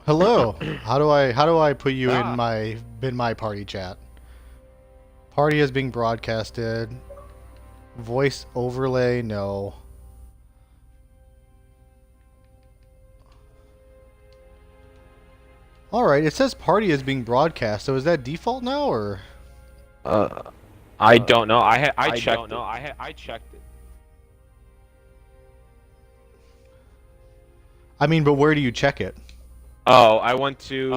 Hello. How do I put you in my party chat? Party is being broadcasted. Voice overlay, no. Alright, it says party is being broadcast, so is that default now, or? I don't know. I checked. I checked it. I mean, but where do you check it? Oh, I went to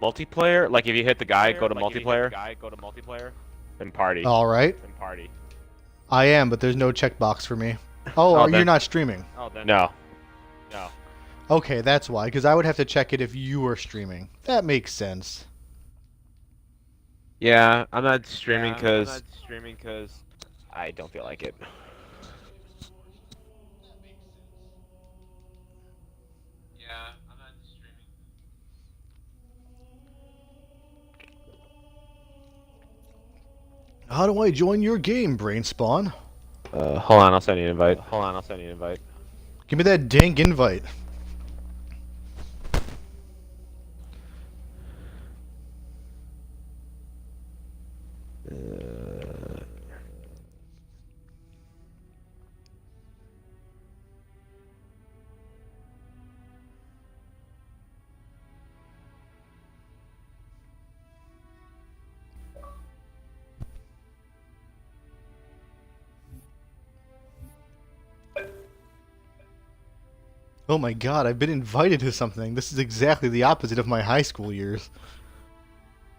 multiplayer. Like if you hit the guy, go to multiplayer. And party. Alright. I am, but there's no checkbox for me. Oh, you're not streaming. No. Okay, that's why, because I would have to check it if you were streaming. That makes sense. Yeah, I'm not streaming because I don't feel like it. How do I join your game, Brainspawn? Hold on, I'll send you an invite. Give me that dank invite. Oh my god, I've been invited to something. This is exactly the opposite of my high school years.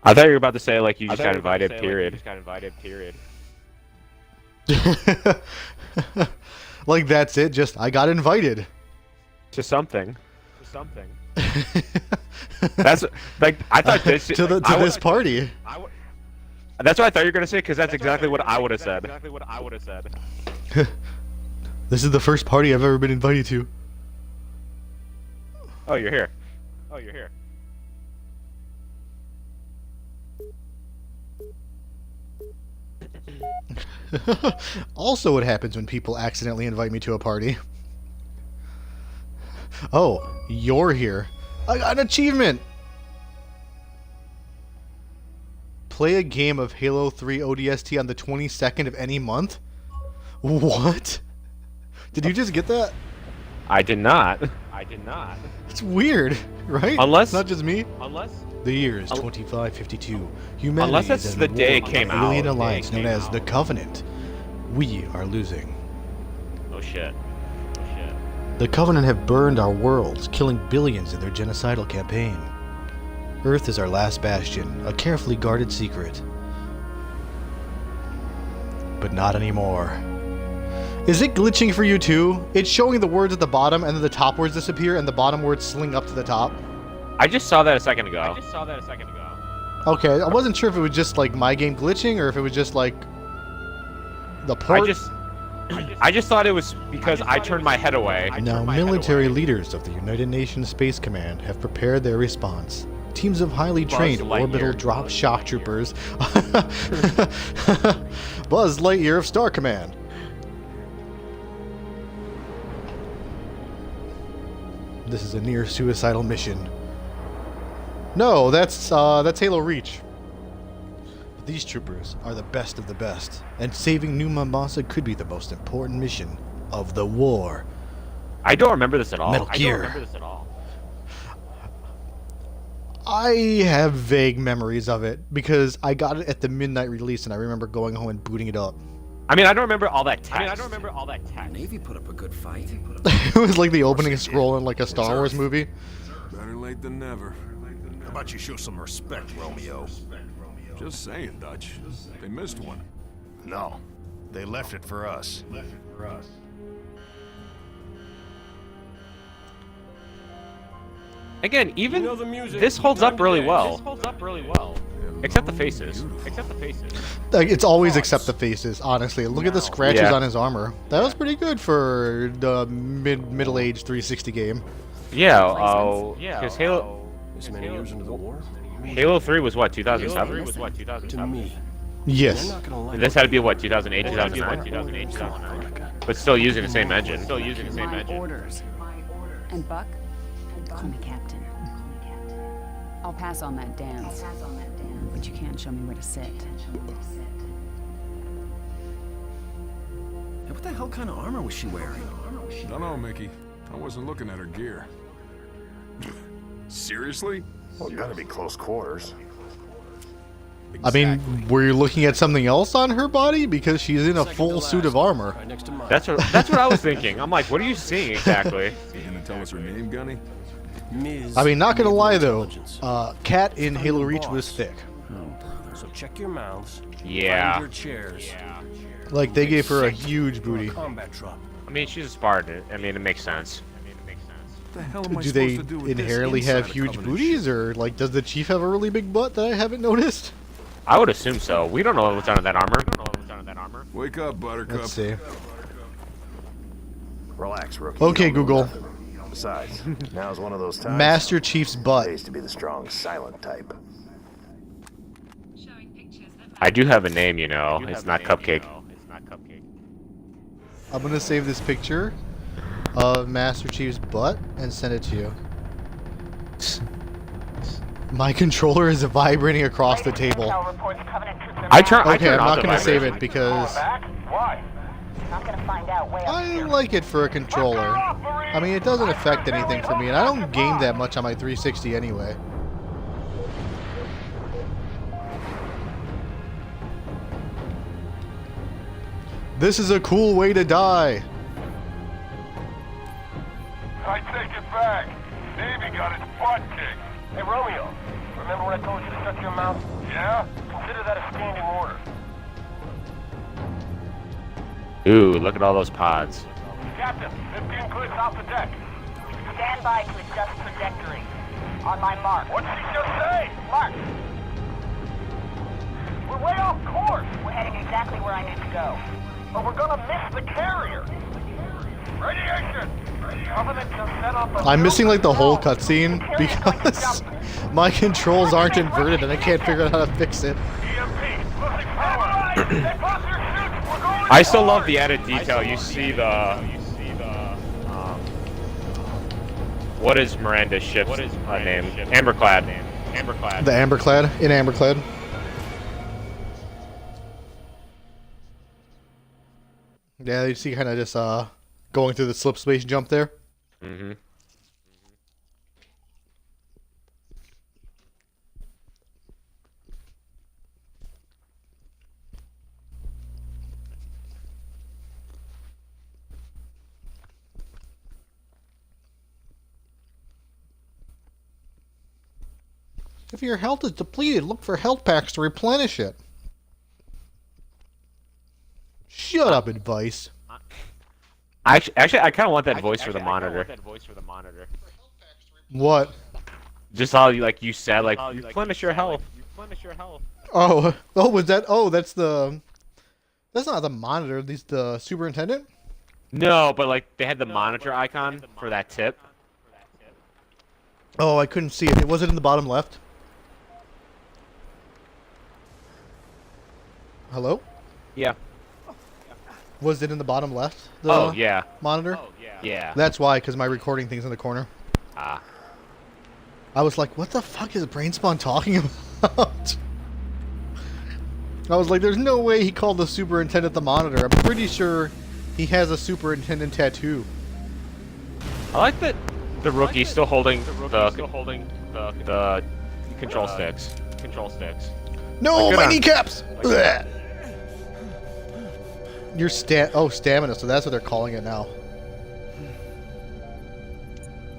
I thought you were about to say like you just got invited. Period. Like that's it, just I got invited. To something. That's like I thought this to this party. That's what I thought you were gonna say because that's exactly what I would have said. This is the first party I've ever been invited to. Oh, you're here. Also, what happens when people accidentally invite me to a party? Oh, you're here. I got an achievement! Play a game of Halo 3 ODST on the 22nd of any month? What? Did you just get that? I did not. It's weird, right? Unless it's not just me. The year is 2552. Humanity Unless that's is the at day war it came with an out. alien alliance known as the Covenant. We are losing. Oh shit. The Covenant have burned our worlds, killing billions in their genocidal campaign. Earth is our last bastion, a carefully guarded secret. But not anymore. Is it glitching for you too? It's showing the words at the bottom and then the top words disappear and the bottom words sling up to the top. I just saw that a second ago. Okay, I wasn't sure if it was just like my game glitching or if it was just like the port. I just thought it was because I turned my head away. Now, military leaders of the United Nations Space Command have prepared their response. Teams of highly trained orbital drop shock troopers. Buzz Lightyear of Star Command. This is a near suicidal mission. No, that's Halo Reach. But these troopers are the best of the best, and saving New Mombasa could be the most important mission of the war. I don't remember this at all. Metal Gear. I have vague memories of it because I got it at the midnight release, and I remember going home and booting it up. I mean, I don't remember all that text. Navy put up a good fight. It was like the opening scroll in like a Star Wars movie. Better late than never. How about you show some respect, Romeo? Just saying, Dutch. They missed one. No, they left it for us. Again, even this holds up really well. Except the faces. Like, it's always except the faces, honestly. Look at the scratches on his armor. That was pretty good for the middle-aged 360 game. Yeah, because Halo... This many years into the war? Halo 3 was what, 2007? To me. Yes. I'm not gonna lie. This had to be what, 2008, 2009? But still using the same engine. My orders. And Buck? Call me Captain. I'll pass on that dance, but you can't show me where to sit. Hey, what the hell kind of armor was she wearing? Dunno, Mickey. I wasn't looking at her gear. Seriously? Well, gotta be close quarters. I mean, were you looking at something else on her body? Because she's in a full suit of armor. Right next to mine. That's what I was thinking. I'm like, what are you seeing exactly? You gonna tell us her name, Gunny? Ms. I mean, not gonna lie though, Intelligence. Cat in Halo Reach was thick. So check your mouths. Yeah. Find your chairs. Like, they gave her a huge booty. Combat drop. I mean, she's a Spartan. I mean, it makes sense. What the hell am I Do they supposed to do with this inherently inside have of huge Covenant booties, or like, does the chief have a really big butt that I haven't noticed? I would assume so. We don't know what's under that armor. shit? Wake up, Buttercup. Let's see. Relax, rookie. Okay, You don't know Google. nothing. Besides, now's one of those times. Master Chief's butt. Pays to be the strong, silent type. I do have a name, you know. It's not Cupcake. I'm gonna save this picture of Master Chief's butt and send it to you. My controller is vibrating across the table. I turn Okay, I'm off not the gonna save vibration. it because I like it for a controller. I mean, it doesn't affect anything for me, and I don't game that much on my 360 anyway. This is a cool way to die. I take it back. Navy got its butt kicked. Hey, Romeo. Remember when I told you to shut your mouth? Yeah? Consider that a standing order. Ooh, look at all those pods. Captain, 15 clicks off the deck. Stand by to adjust trajectory. On my mark. What'd she just say? Mark, We're way off course. we're heading exactly where I need to go. But we're gonna miss the carrier. Radiation. Covenant just set up a I'm missing like the whole cutscene because my controls aren't inverted and I can't figure out how to fix it. EMP. Losing power. Hey, boss, your suits. We're going I still love the added detail. You see the what is Miranda's ship's name? Amberclad. The Amberclad in Amberclad. Yeah, you see kind of just going through the slip space jump there. Mm-hmm. If your health is depleted, look for health packs to replenish it. Shut up, advice. Actually, I kind of want that voice for the monitor. What? Just how like you said, like replenish your health. Oh, was that? Oh, that's the. That's not the monitor. These the superintendent. No, but like they had the monitor icon for that tip. Oh, I couldn't see it. Was it in the bottom left? Hello? Yeah. Was it in the bottom left? The Oh yeah. monitor? Yeah. That's why, because my recording thing's in the corner. Ah. I was like, what the fuck is Brainspawn talking about? I was like, there's no way he called the superintendent the monitor. I'm pretty sure he has a superintendent tattoo. I like that the rookie's still holding the control sticks. No, Good my on. kneecaps! Blech. Your stamina, so that's what they're calling it now.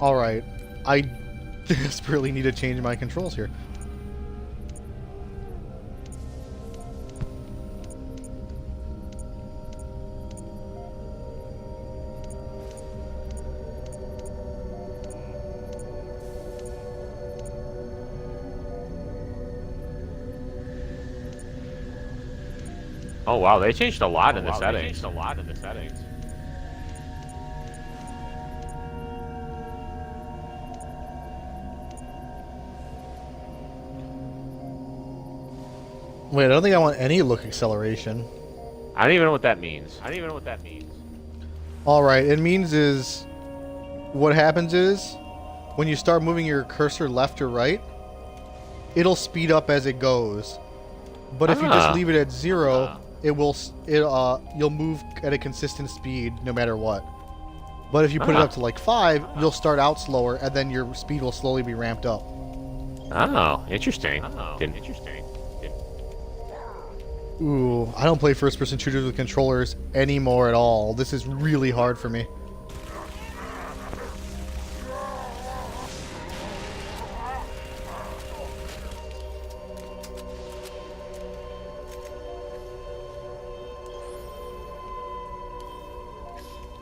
Alright. I desperately need to change my controls here. Oh wow, they changed a lot in the settings. Wait, I don't think I want any look acceleration. I don't even know what that means. Alright, it means is... What happens is... when you start moving your cursor left or right, it'll speed up as it goes. But if you just leave it at 0, you'll move at a consistent speed no matter what. But if you put it up to like 5, you'll start out slower, and then your speed will slowly be ramped up. Oh, interesting. Ooh, I don't play first-person shooters with controllers anymore at all. This is really hard for me.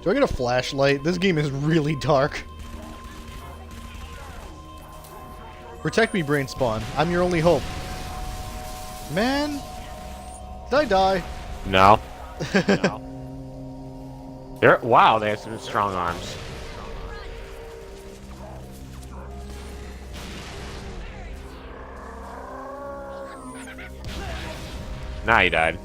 Do I get a flashlight? This game is really dark. Protect me, Brain Spawn. I'm your only hope. Man. Did I die? No. Wow, they have some strong arms. Nah, you died.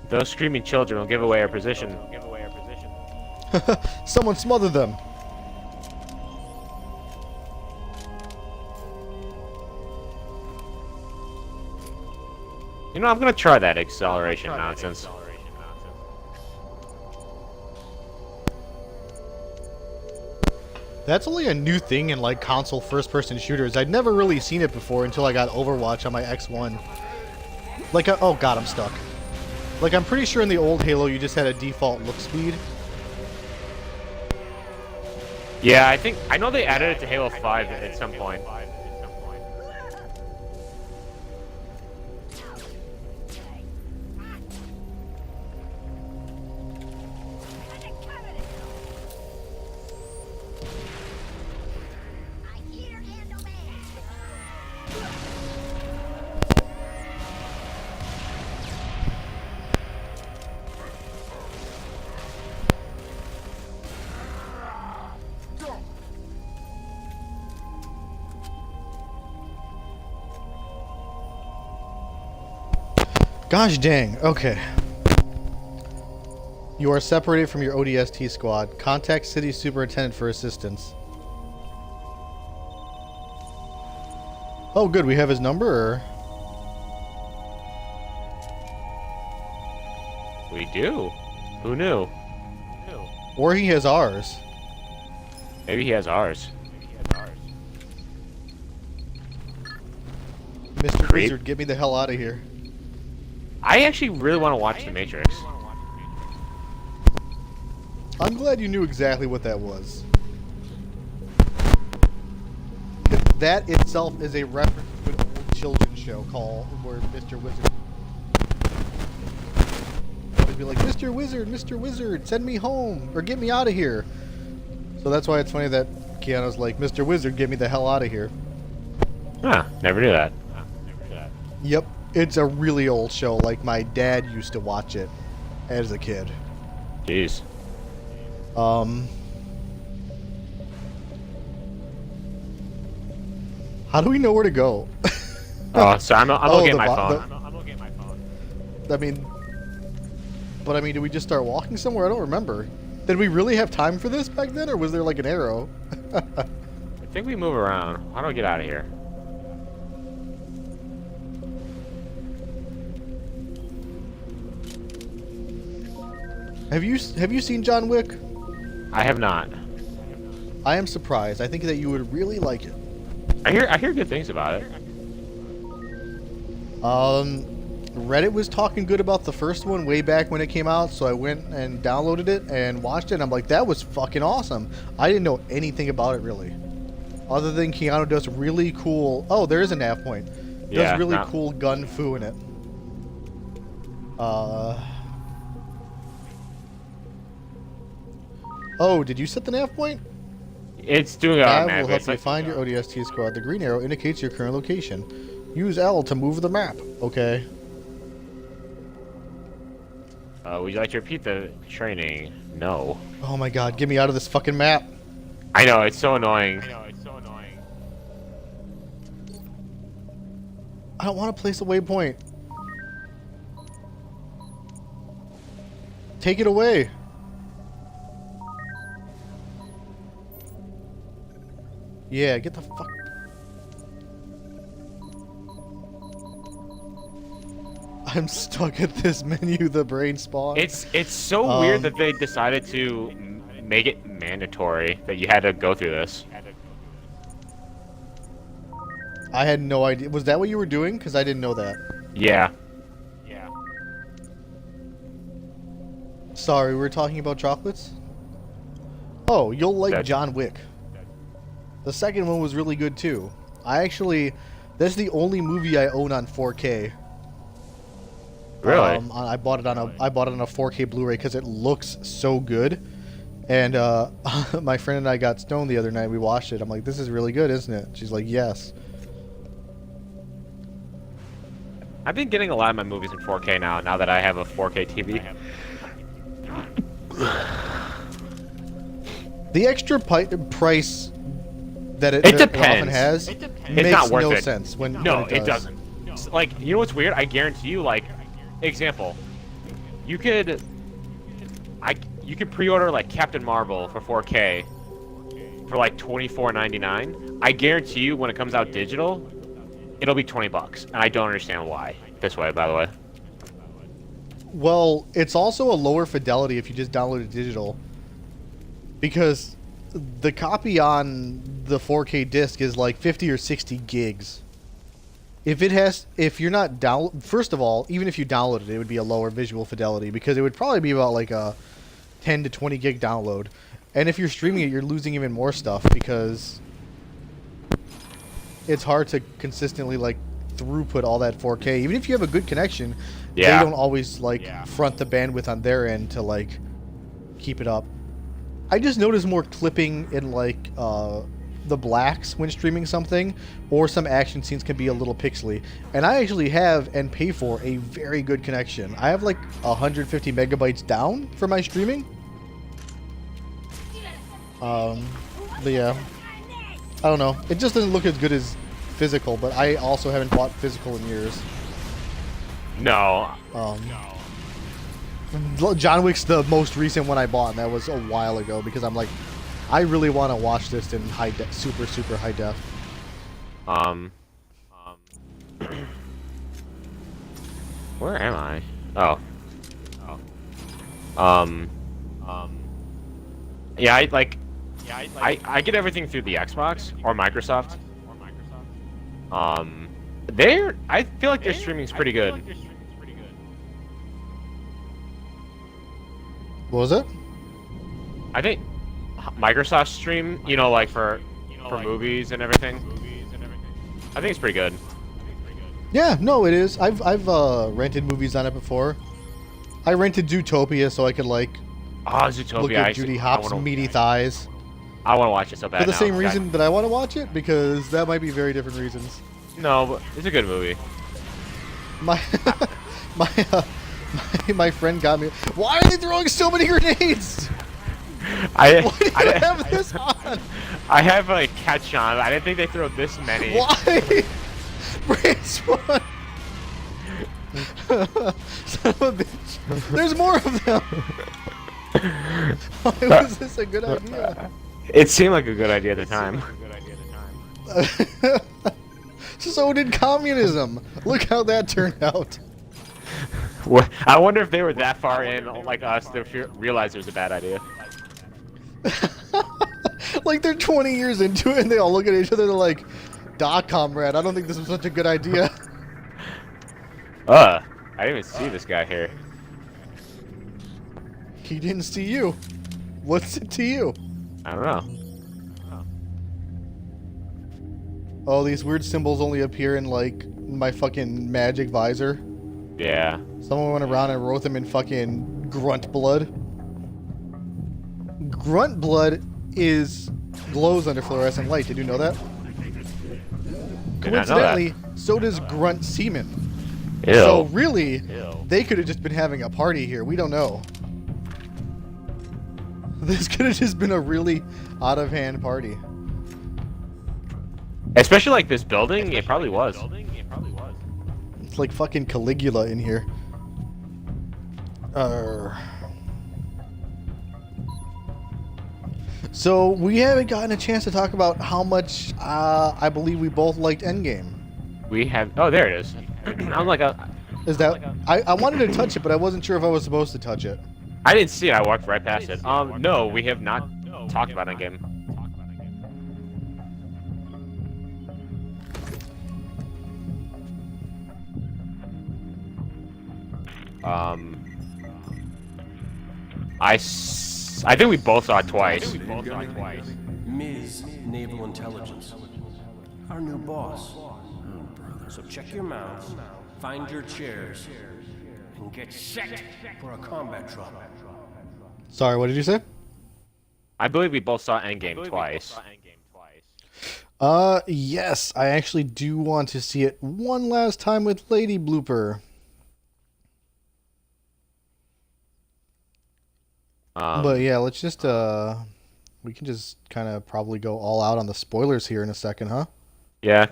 Those screaming children will give away our position. Someone smother them. You know, I'm gonna try that acceleration nonsense. That's only a new thing in like console first-person shooters. I'd never really seen it before until I got Overwatch on my X1. Like, oh god, I'm stuck. Like, I'm pretty sure in the old Halo you just had a default look speed. Yeah, I know they added it to Halo 5 at some point. Gosh dang, okay. You are separated from your ODST squad. Contact City Superintendent for assistance. Oh good, we have his number, or? We do. Who knew? Or he has ours. Maybe he has ours. Mr. Creep. Wizard, get me the hell out of here. I actually really want to watch The Matrix. I'm glad you knew exactly what that was. That itself is a reference to an old children's show called where Mr. Wizard would be like, Mr. Wizard, send me home or get me out of here. So that's why it's funny that Keanu's like, Mr. Wizard, get me the hell out of here. Huh, never knew that. Yep, it's a really old show. Like, my dad used to watch it as a kid. Jeez. How do we know where to go? Oh, so I'm Oh, looking at the my bo- phone. I'm looking at my phone. I mean, do we just start walking somewhere? I don't remember. Did we really have time for this back then, or was there like an arrow? I think we move around. How do I get out of here? Have you seen John Wick? I have not. I am surprised. I think that you would really like it. I hear good things about it. Reddit was talking good about the first one way back when it came out, so I went and downloaded it and watched it, and I'm like, that was fucking awesome. I didn't know anything about it, really. Other than Keanu does really cool... Oh, there is a nav point. Does really cool gun fu in it. Oh, did you set the nav point? It's doing it Nav automatically. will help you find your ODST squad. The green arrow indicates your current location. Use L to move the map. Okay. Would you like to repeat the training? No. Oh my god, get me out of this fucking map. I know, it's so annoying. I don't want to place a waypoint. Take it away. Yeah, get the fuck. I'm stuck at this menu, the brain spawn. It's so weird that they decided to make it mandatory that you had to go through this. I had no idea. Was that what you were doing? Because I didn't know that. Yeah. Sorry, we were talking about chocolates? Oh, you'll like That's- John Wick. The second one was really good too. That's the only movie I own on 4K. Really? I bought it on a 4K Blu-ray because it looks so good. And my friend and I got stoned the other night. We watched it. I'm like, this is really good, isn't it? She's like, yes. I've been getting a lot of my movies in 4K now that I have a 4K TV. The extra price that it depends. often has It's makes not worth no it. sense when No, when it doesn't. Like, you know what's weird? I guarantee you, like, example, you could pre-order like Captain Marvel for 4K for like $24.99. I guarantee you, when it comes out digital, it'll be $20, and I don't understand why. This way, by the way. Well, it's also a lower fidelity if you just download it digital, because the copy on the 4K disc is like 50 or 60 gigs. If you're not first of all, even if you downloaded it, it would be a lower visual fidelity because it would probably be about like a 10 to 20 gig download. And if you're streaming it, you're losing even more stuff because it's hard to consistently like throughput all that 4K. Even if you have a good connection, Yeah. they don't always like front the bandwidth on their end to like keep it up. I just noticed more clipping in like the blacks when streaming something, or some action scenes can be a little pixely. And I actually have and pay for a very good connection. I have like 150 megabytes down for my streaming. But yeah, I don't know. It just doesn't look as good as physical, but I also haven't bought physical in years. No. John Wick's the most recent one I bought, and that was a while ago because I'm like, I really want to watch this in super high def. Where am I? Oh. Yeah, I get everything through the Xbox or Microsoft. I feel like their streaming's pretty good. What was it? I think Microsoft stream, you know, like for movies and everything. I think it's pretty good. Yeah, no, it is. I've rented movies on it before. I rented Zootopia so I could like Zootopia. look at Judy Hopps' meaty thighs. I want to watch it so bad. For the now. same reason that I want to watch it, because that might be very different reasons. No, but it's a good movie. My my friend got me. Why are they throwing so many grenades? Why do you have this on? I have a catch on. I didn't think they throw this many. Why? Brain spawn. Son of a bitch. There's more of them. Why was this a good idea? It seemed like a good idea at the time. So did communism. Look how that turned out. I wonder if they were that far in, like us, to realize it was a bad idea. Like they're 20 years into it and they all look at each other, they're like, comrade, I don't think this was such a good idea. I didn't even see this guy here. He didn't see you. What's it to you? I don't know. Oh, these weird symbols only appear in like my fucking magic visor. Yeah. Someone went around and wrote them in fucking grunt blood. Grunt blood glows under fluorescent light. Did you know that? Did not know that. Coincidentally, so does grunt semen. Ew. So really, they could have just been having a party here. We don't know. This could have just been a really out of hand party. Especially like this building, it probably was. It's like fucking Caligula in here. So we haven't gotten a chance to talk about how much I believe we both liked Endgame. We have. Oh, there it is. I'm like a. Is that I wanted to touch it, but I wasn't sure if I was supposed to touch it. I didn't see it. I walked right past it. No, we have not talked about Endgame. I think we both saw it twice. Ms. Naval Intelligence. Our new boss. So check your mouths, find your chairs, and get set for a combat drop. Sorry, what did you say? I believe we both saw Endgame twice. Yes, I actually do want to see it one last time with Lady Blooper. But yeah, let's just, we can just kind of probably go all out on the spoilers here in a second, huh? Yeah.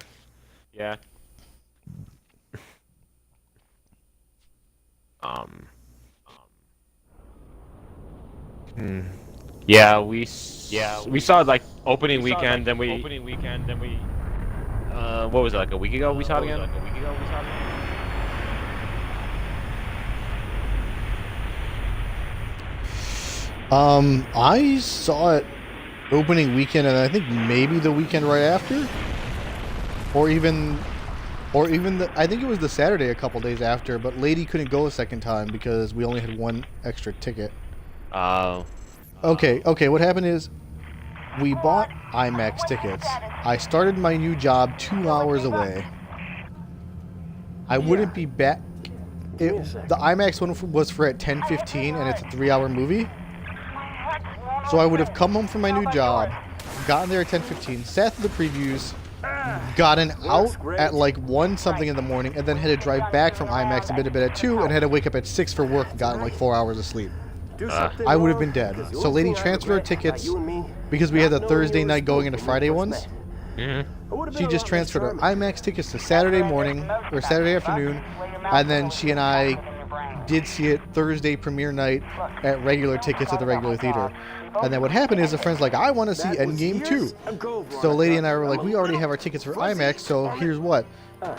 Yeah. Yeah, we saw it like opening weekend, then we what was it, like a week ago we saw it again? I saw it opening weekend, and I think maybe the weekend right after, or even I think it was the Saturday a couple days after. But Lady couldn't go a second time because we only had one extra ticket. Oh. Okay. What happened is we bought IMAX tickets. I started my new job 2 hours away. I wouldn't be back. The IMAX one was for at 10:15, and it's a 3-hour movie. So I would have come home from my new job, gotten there at 10:15, sat through the previews, gotten out at like 1 something in the morning, and then had to drive back from IMAX and been to bed at 2, and had to wake up at 6 for work and gotten like 4 hours of sleep. I would have been dead. So Lady transferred our tickets because we had the Thursday night going into Friday ones. She just transferred her IMAX tickets to Saturday morning or Saturday afternoon, and then she and I did see it Thursday premiere night at regular tickets at the regular theater. And then what happened is the friend's like, I want to see Endgame too. So Lady and I were like, we already have our tickets for IMAX, so here's what.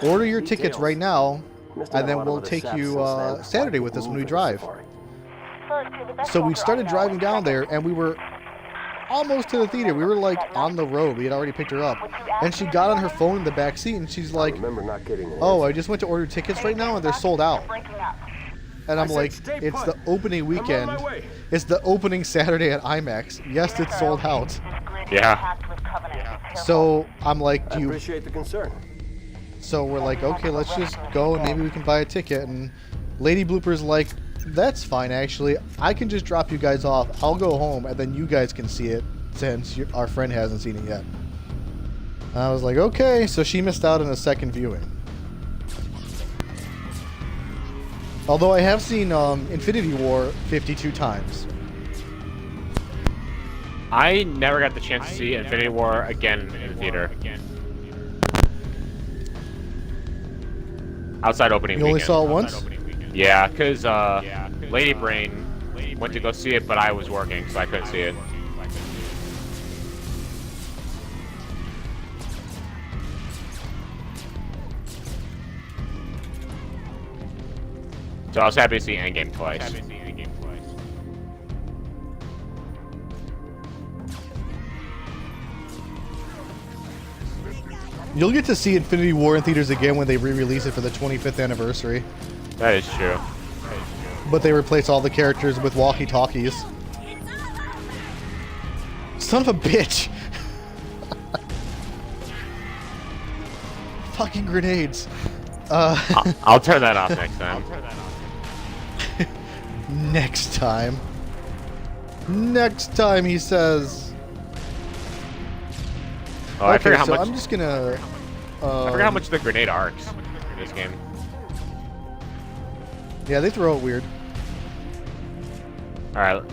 Order your tickets right now, and then we'll take you Saturday with us when we drive. So we started driving down there, and we were almost to the theater. We were like on the road. We had already picked her up. And she got on her phone in the back seat, and she's like, oh, I just went to order tickets right now, and they're sold out. And I'm like, it's the opening weekend. It's the opening Saturday at IMAX. Yes, it's sold out. Yeah. So I'm like, do you... Appreciate the concern. So we're like, okay, let's just go and maybe we can buy a ticket. And Lady Blooper's like, that's fine, actually. I can just drop you guys off. I'll go home, and then you guys can see it since our friend hasn't seen it yet. And I was like, okay. So she missed out on a second viewing. Although I have seen Infinity War 52 times. I never got the chance to see Infinity War again in the theater. Outside opening You only weekend. saw it once? Yeah, because Lady Brain went to go see it, but I was working, so I couldn't see it. So I was happy to see Endgame twice. You'll get to see Infinity War in theaters again when they re-release it for the 25th anniversary. That is true. But they replace all the characters with walkie-talkies. Son of a bitch! Fucking grenades. I'll turn that off next time. Next time. Next time, he says. Oh, I Okay, forgot how so much. I'm just gonna. I forgot how much the grenade arcs in this game. Yeah, they throw it weird. All right.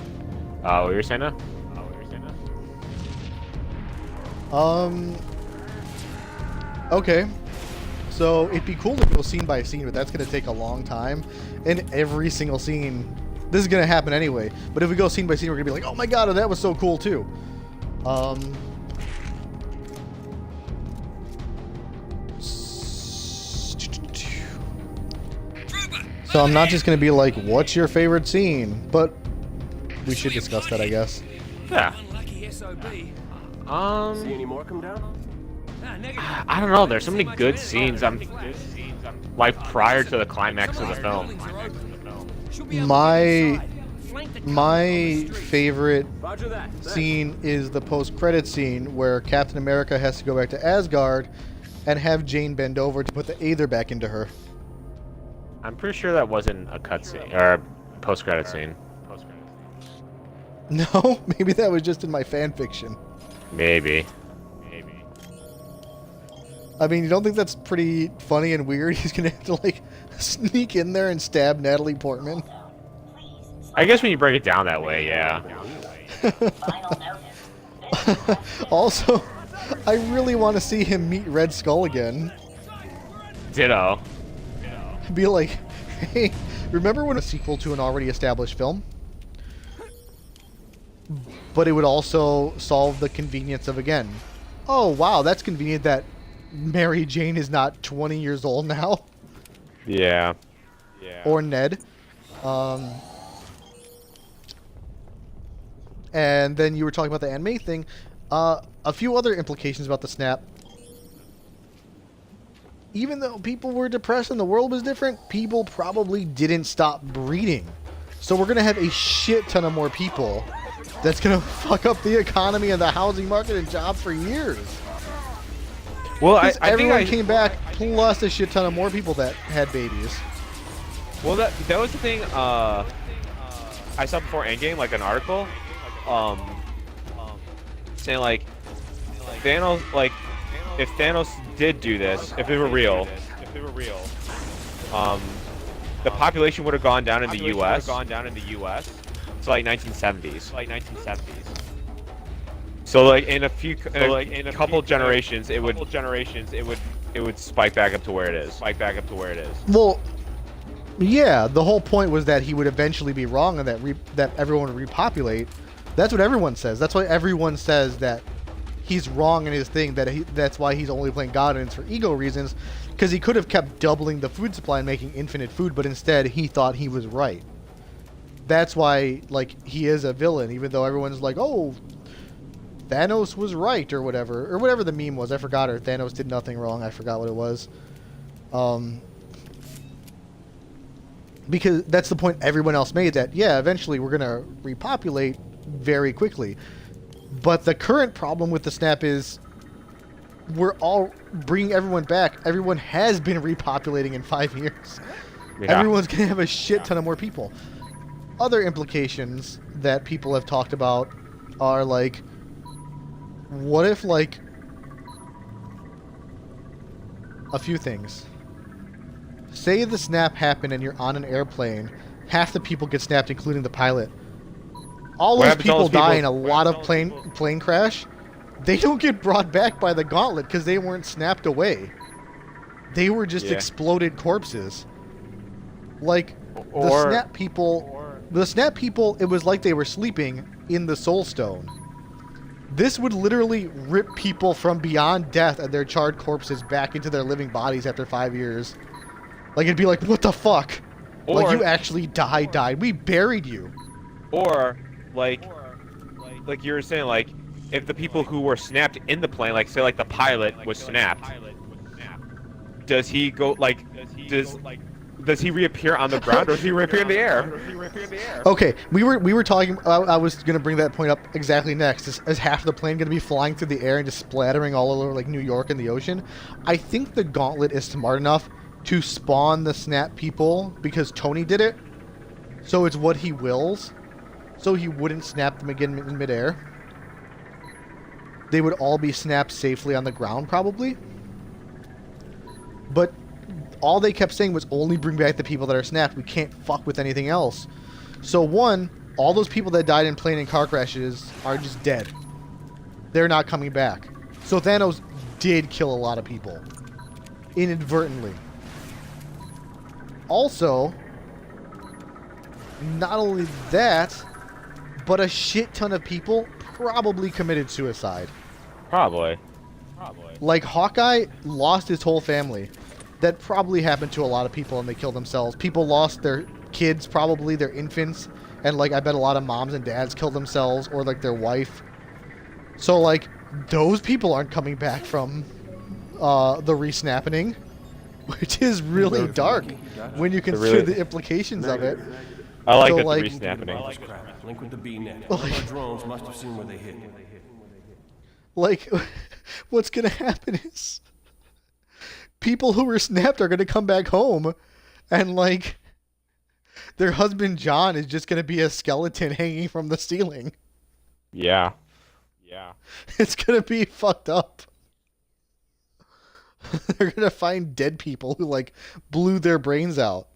What were you saying now? Okay. So it'd be cool to go scene by scene, but that's gonna take a long time. And every single scene, this is gonna happen anyway. But if we go scene by scene, we're gonna be like, oh my god, that was so cool too. So I'm not just gonna be like, what's your favorite scene? But we should discuss that, I guess. Yeah. See any more come down? I don't know. There's so many good scenes. Like prior to the climax of the film. My favorite Roger that. scene is the post-credit scene where Captain America has to go back to Asgard and have Jane bend over to put the Aether back into her. I'm pretty sure that wasn't a cutscene or a post-credit scene. No, maybe that was just in my fan fiction. Maybe. I mean, you don't think that's pretty funny and weird? He's gonna have to like sneak in there and stab Natalie Portman. I guess when you break it down that way, yeah. Also, I really want to see him meet Red Skull again. Ditto. Be like, hey, remember when a sequel to an already established film? But it would also solve the convenience of, again, oh wow, that's convenient that Mary Jane is not 20 years old now. Yeah. Or Ned. And then you were talking about the anime thing. A few other implications about the snap. Even though people were depressed and the world was different, people probably didn't stop breeding. So we're going to have a shit ton of more people. That's going to fuck up the economy and the housing market and jobs for years. Well, I everyone think came back, plus a shit ton of more people that had babies. Well, that was the thing. I saw before Endgame, like an article, saying like Thanos, like if Thanos did do this, if it were real, the population would have gone down in the U.S. to like 1970s. So like in a couple generations, it would spike back up to where it is. Well, yeah, the whole point was that he would eventually be wrong and that everyone would repopulate. That's what everyone says. That's why everyone says that he's wrong in his thing, that's why he's only playing God and it's for ego reasons, because he could have kept doubling the food supply and making infinite food, but instead he thought he was right. That's why, like, he is a villain, even though everyone's like, oh, Thanos was right, or whatever the meme was. I forgot, or Thanos did nothing wrong. I forgot what it was. Because that's the point everyone else made, that, yeah, eventually we're going to repopulate very quickly. But the current problem with the snap is we're all bringing everyone back. Everyone has been repopulating in 5 years. Yeah. Everyone's going to have a shit ton of more people. Other implications that people have talked about are, like, what if, like, a few things. Say the snap happened and you're on an airplane. Half the people get snapped, including the pilot. All those people die in a lot of plane crash. They don't get brought back by the gauntlet because they weren't snapped away. They were just exploded corpses. Like, the snap people, it was like they were sleeping in the Soul Stone. This would literally rip people from beyond death and their charred corpses back into their living bodies after 5 years. Like, it'd be like, what the fuck? Like, you actually died. We buried you. Or, like you were saying, like, if the people who were snapped in the plane, like, say, like, the pilot was snapped, does he go, like, does he reappear on the ground, or does he reappear in the air? Okay, we were talking. I was gonna bring that point up exactly next. Is half the plane gonna be flying through the air and just splattering all over like New York and the ocean? I think the gauntlet is smart enough to spawn the snap people because Tony did it. So it's what he wills. So he wouldn't snap them again in midair. They would all be snapped safely on the ground, probably. But all they kept saying was only bring back the people that are snapped. We can't fuck with anything else. So one, all those people that died in plane and car crashes are just dead. They're not coming back. So Thanos did kill a lot of people. Inadvertently. Also, not only that, but a shit ton of people probably committed suicide. Probably. Like, Hawkeye lost his whole family. That probably happened to a lot of people and they killed themselves. People lost their kids, probably their infants. And, like, I bet a lot of moms and dads killed themselves or, like, their wife. So, like, those people aren't coming back from the re-snapping. Which is really dark when you consider the implications of it. I like So, that like, the re-snapping. Crap. Link with the B-net. All our drones must have seen where they hit. Like, what's going to happen is people who were snapped are going to come back home and, like, their husband John is just going to be a skeleton hanging from the ceiling. Yeah. It's going to be fucked up. They're going to find dead people who, like, blew their brains out.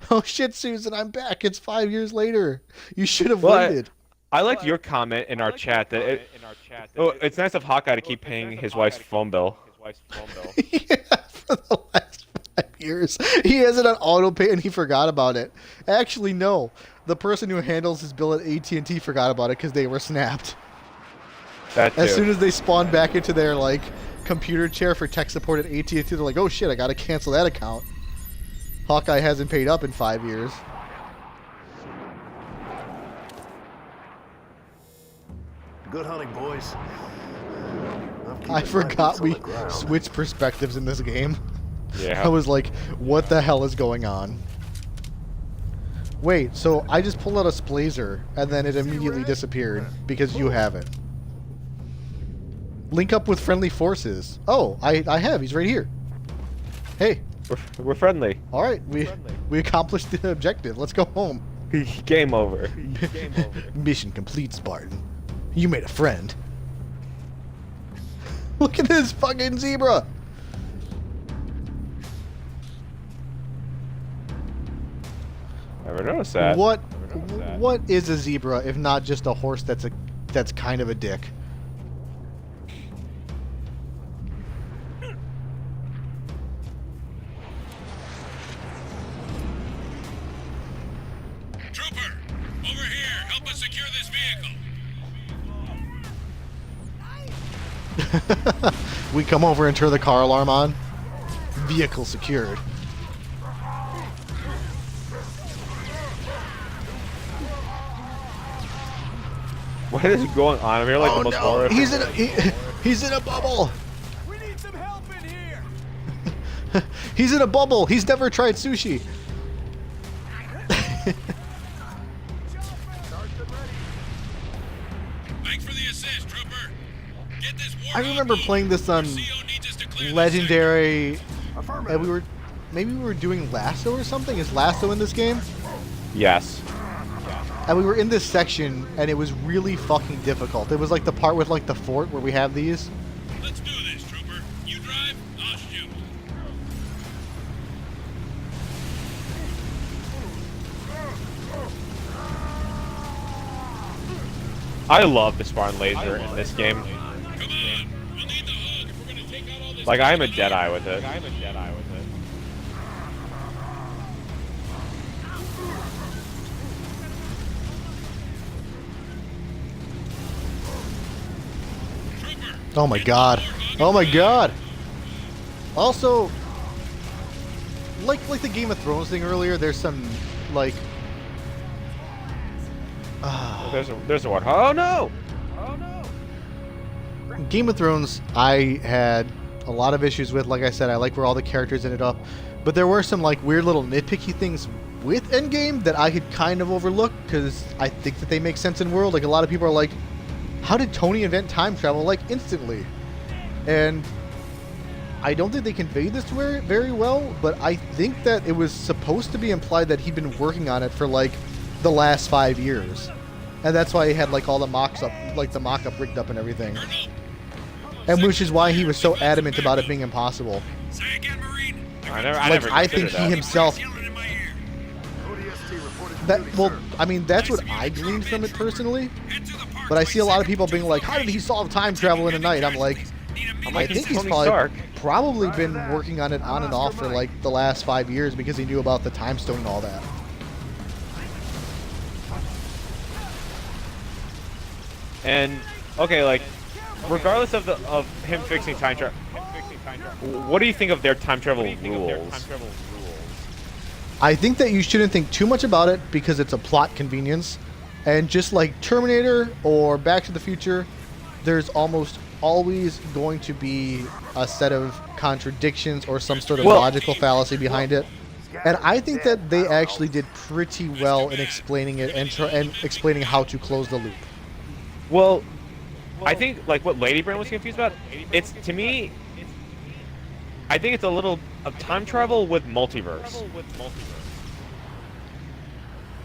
Oh, shit, Susan, I'm back. It's 5 years later. You should have waited. I liked your comment in our chat that it's nice of Hawkeye to keep paying his wife's phone bill. Yeah, for the last 5 years. He has it on auto pay and he forgot about it. Actually, no. The person who handles his bill at AT&T forgot about it because they were snapped. That too. As soon as they spawned back into their, like, computer chair for tech support at AT&T, they're like, oh shit, I gotta cancel that account. Hawkeye hasn't paid up in 5 years. Good hunting, boys. I forgot we switched perspectives in this game. Yeah. I was like, what the hell is going on? Wait, so I just pulled out a splazer and then it immediately disappeared because you have it. Link up with friendly forces. Oh, I have. He's right here. Hey. We're friendly. All right, we accomplished the objective. Let's go home. Game over. Mission complete, Spartan. You made a friend. Look at this fucking zebra. Never noticed that. What is a zebra if not just a horse that's kind of a dick? Trooper, over here. Help us secure this vehicle. We come over and turn the car alarm on. Vehicle secured. What is going on? I mean, like the most horrific. He's in a bubble. We need some help in here. He's in a bubble. He's never tried sushi. Thanks for the assist, Trooper. Get this war I remember playing this on Legendary, and maybe we were doing Lasso or something. Is Lasso in this game? Yes. And we were in this section, and it was really fucking difficult. It was like the part with like the fort where we have these. Let's do this, Trooper. You drive, I'll shoot. I love the Spartan laser in this game. Come on, we'll need the hug if we're gonna take out all this. Like, I am a Jedi with it. Oh my god. Oh my god. Also, like the Game of Thrones thing earlier, there's some like There's a what? Oh no! Game of Thrones I had a lot of issues with. Like I said, I like where all the characters ended up, but there were some like weird little nitpicky things with Endgame that I could kind of overlook because I think that they make sense in world. Like a lot of people are like, how did Tony invent time travel like instantly? And I don't think they conveyed this very well, but I think that it was supposed to be implied that he'd been working on it for like the last 5 years. And that's why he had like all the mock-up rigged up and everything. And which is why he was so adamant about it being impossible. Say again, Marine. I think he himself. ODST reported to That duty, well, sir. I mean, that's what I gleaned from it personally. But I see a lot of people being like, "How did he solve time travel in a night?" I'm like, I think he's Tony probably Stark. been working on it on and off for like the last 5 years because he knew about the time stone and all that. And okay, like regardless of him fixing time travel, what do you think of their time travel rules? I think that you shouldn't think too much about it because it's a plot convenience. And just like Terminator or Back to the Future, there's almost always going to be a set of contradictions or some sort of logical fallacy behind it. And I think that they actually did pretty well in explaining it and explaining how to close the loop. Well, I think like what Lady Brain was confused about, it's to me, I think it's a little of time travel with multiverse.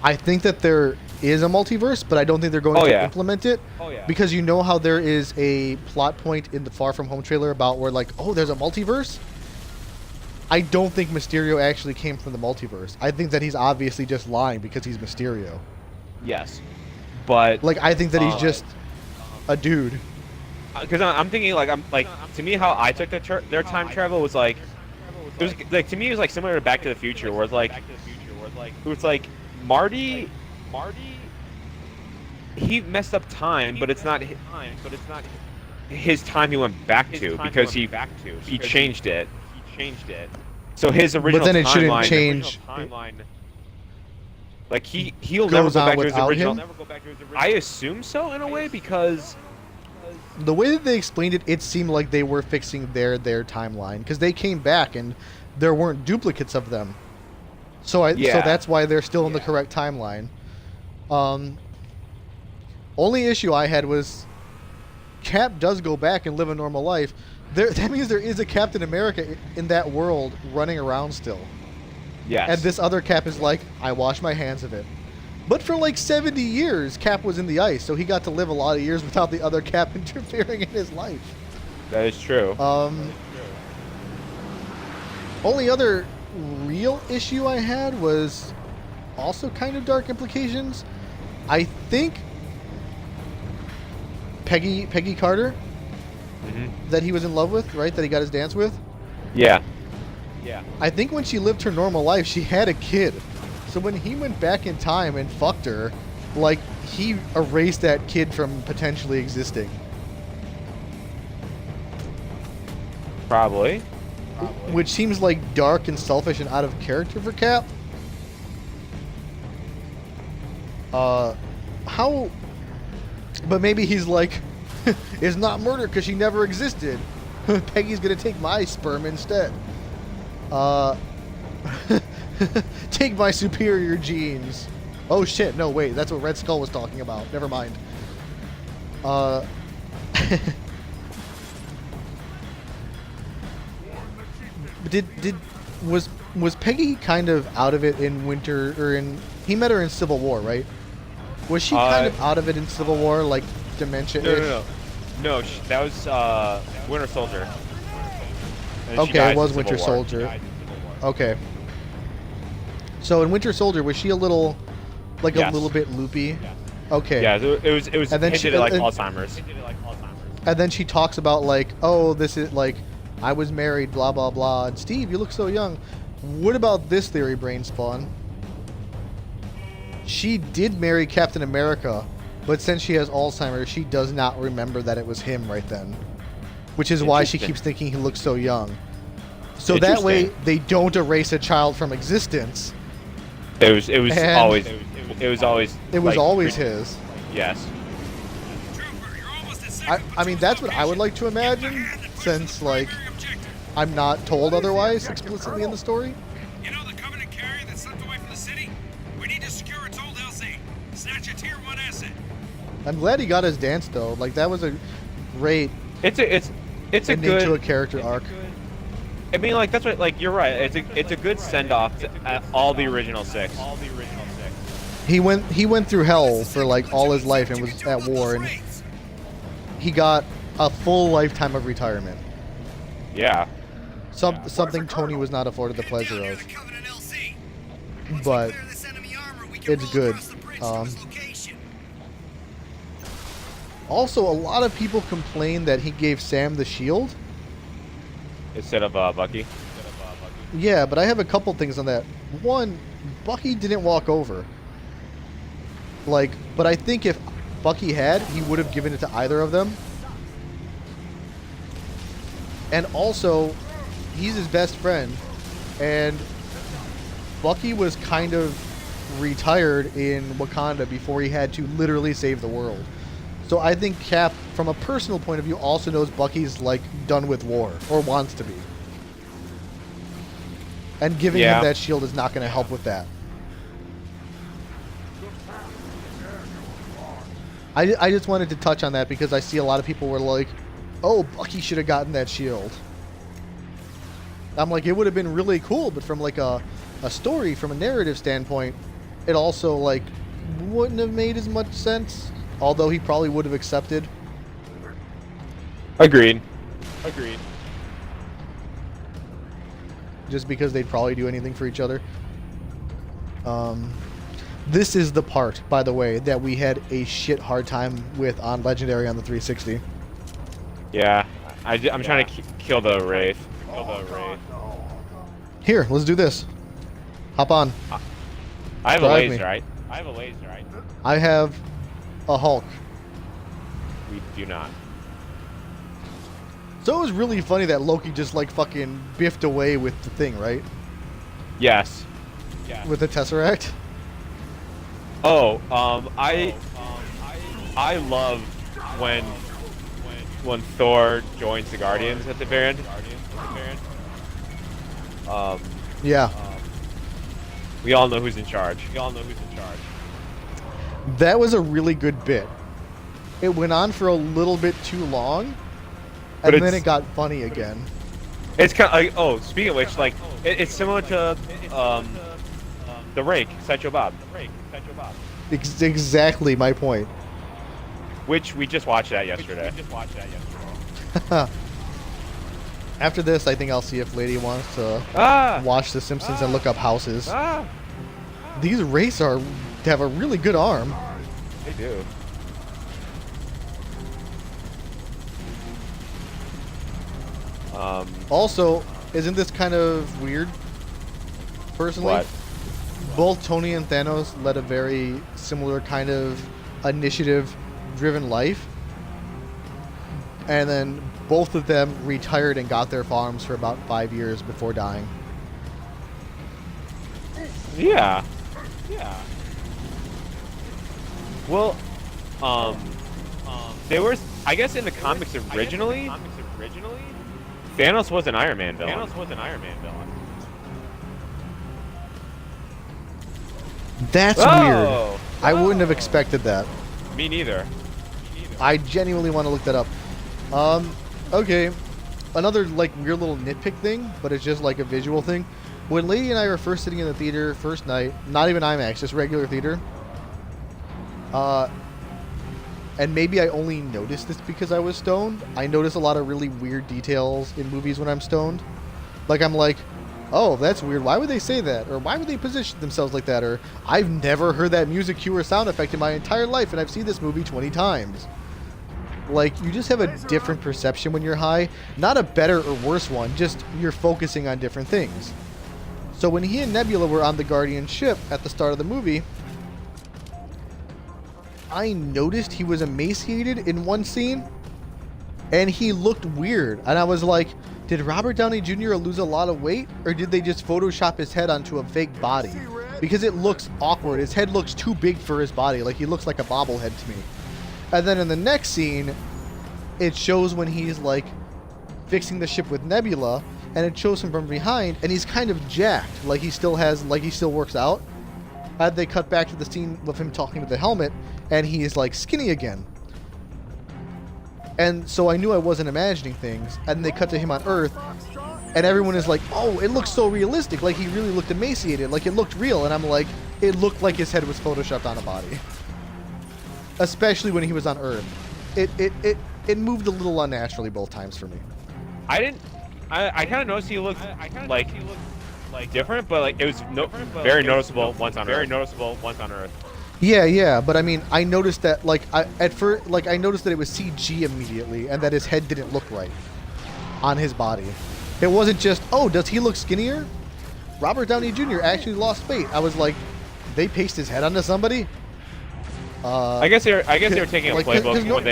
I think that there is a multiverse, but I don't think they're going to implement it. Because you know how there is a plot point in the Far From Home trailer about where like, oh, there's a multiverse? I don't think Mysterio actually came from the multiverse. I think that he's obviously just lying because he's Mysterio. Yes. But like I think that he's just a dude. Because I'm thinking like to me how I took their time travel was like it was like to me it was like similar to Back to the Future where it's like Marty he messed up time but it's not his time he went back to because he changed it. So his original but then it shouldn't timeline, change. Like he'll never go back to his original. Him? I assume so in a way because the way that they explained it, it seemed like they were fixing their timeline because they came back and there weren't duplicates of them. So so that's why they're still in the correct timeline. Only issue I had was Cap does go back and live a normal life. That means there is a Captain America in that world running around still. Yes. And this other Cap is like, I wash my hands of it. But for like 70 years, Cap was in the ice, so he got to live a lot of years without the other Cap interfering in his life. That is true. Only other real issue I had was also kind of dark implications. I think Peggy Carter, that he was in love with, right? That he got his dance with? Yeah. I think when she lived her normal life, she had a kid. So when he went back in time and fucked her, like, he erased that kid from potentially existing. Probably. Which seems like dark and selfish and out of character for Cap. How... But maybe he's like, it's not murder because she never existed. Peggy's gonna take my sperm instead. Take my superior genes. Oh shit, no wait, that's what Red Skull was talking about. Never mind. Was Peggy kind of out of it in Winter, or in, he met her in Civil War, right? Was she kind of out of it in Civil War, like dementia-ish? No, that was Winter Soldier. Okay, it was Winter Soldier. Okay. So in Winter Soldier, was she a little, like a little bit loopy? Okay. Yeah, it was and then hinted at like Alzheimer's. And then she talks about like, oh, this is like, I was married, blah blah blah. And Steve, you look so young. What about this theory, Brain Spawn? She did marry Captain America, but since she has Alzheimer's, she does not remember that it was him right then. Which is why she keeps thinking he looks so young. So that way, they don't erase a child from existence. It was always his. Yes. I mean, that's what I would like to imagine, since like I'm not told otherwise explicitly in the story. You know the Covenant carrier that slipped away from the city? We need to secure its old LZ. Snatch a tier 1 asset. I'm glad he got his dance though. Like that was a great. It's a ending good to a character arc. I mean, like that's what, like you're right. It's a good send off to all the original 6. He went through hell for like all his life and was at war, and he got a full lifetime of retirement. Yeah. something Tony was not afforded the pleasure of. But it's good. Also, a lot of people complain that he gave Sam the shield. Instead of Bucky. Yeah, but I have a couple things on that. One, Bucky didn't walk over. Like, but I think if Bucky had, he would have given it to either of them. And also, he's his best friend. And Bucky was kind of retired in Wakanda before he had to literally save the world. So I think Cap, from a personal point of view, also knows Bucky's, like, done with war. Or wants to be. And giving him that shield is not going to help with that. I just wanted to touch on that because I see a lot of people were like, oh, Bucky should have gotten that shield. I'm like, it would have been really cool, but from like a story, from a narrative standpoint, it also like wouldn't have made as much sense. Although he probably would have accepted. Agreed. Just because they'd probably do anything for each other. This is the part, by the way, that we had a shit hard time with on Legendary on the 360. Yeah, I'm trying to kill the Wraith. Here, let's do this. Hop on. I have a Drive laser, me. right? I have a Hulk. We do not. So it was really funny that Loki just like fucking biffed away with the thing, right? Yes. With the Tesseract. Oh, I love when Thor joins the Guardians at the very end. Yeah. We all know who's in charge. That was a really good bit. It went on for a little bit too long, and then it got funny again. It's kind of like, oh, speaking of which, like, it's similar to the Rake, Sideshow Bob. Exactly my point. Which we just watched that yesterday. After this, I think I'll see if Lady wants to watch The Simpsons and look up houses. These Wraiths have a really good arm. They do. Also, isn't this kind of weird? Personally, What? both Tony and Thanos led a very similar kind of initiative-driven life, and then both of them retired and got their farms for about 5 years before dying. Yeah. Well, there was, I guess, in the comics originally, Thanos was an Iron Man villain. That's weird. I wouldn't have expected that. Me neither. I genuinely want to look that up. Okay. Another like weird little nitpick thing, but it's just like a visual thing. When Lady and I were first sitting in the theater, first night, not even IMAX, just regular theater. And maybe I only noticed this because I was stoned. I notice a lot of really weird details in movies when I'm stoned. Like, I'm like, oh, that's weird. Why would they say that? Or why would they position themselves like that? Or I've never heard that music cue or sound effect in my entire life, and I've seen this movie 20 times. Like, you just have a different perception when you're high. Not a better or worse one, just you're focusing on different things. So when he and Nebula were on the Guardian ship at the start of the movie, I noticed he was emaciated in one scene, and he looked weird. And I was like, did Robert Downey Jr. lose a lot of weight, or did they just Photoshop his head onto a fake body? Because it looks awkward. His head looks too big for his body. Like, he looks like a bobblehead to me. And then in the next scene, it shows when he's, like, fixing the ship with Nebula, and it shows him from behind, and he's kind of jacked. Like, he still works out. And they cut back to the scene with him talking to the helmet, and he's, like, skinny again. And so I knew I wasn't imagining things, and they cut to him on Earth, and everyone is like, oh, it looks so realistic, like he really looked emaciated, like it looked real, and I'm like, it looked like his head was photoshopped on a body. Especially when he was on Earth. It moved a little unnaturally both times for me. I didn't, I kind of noticed he looked like different, but like it was very noticeable once on Earth. Yeah, but I mean, I noticed that like at first, like I noticed that it was CG immediately, and that his head didn't look right on his body. It wasn't just, oh, does he look skinnier? Robert Downey Jr. actually lost weight. I was like, they pasted his head onto somebody. I guess they were taking a like, playbook no, when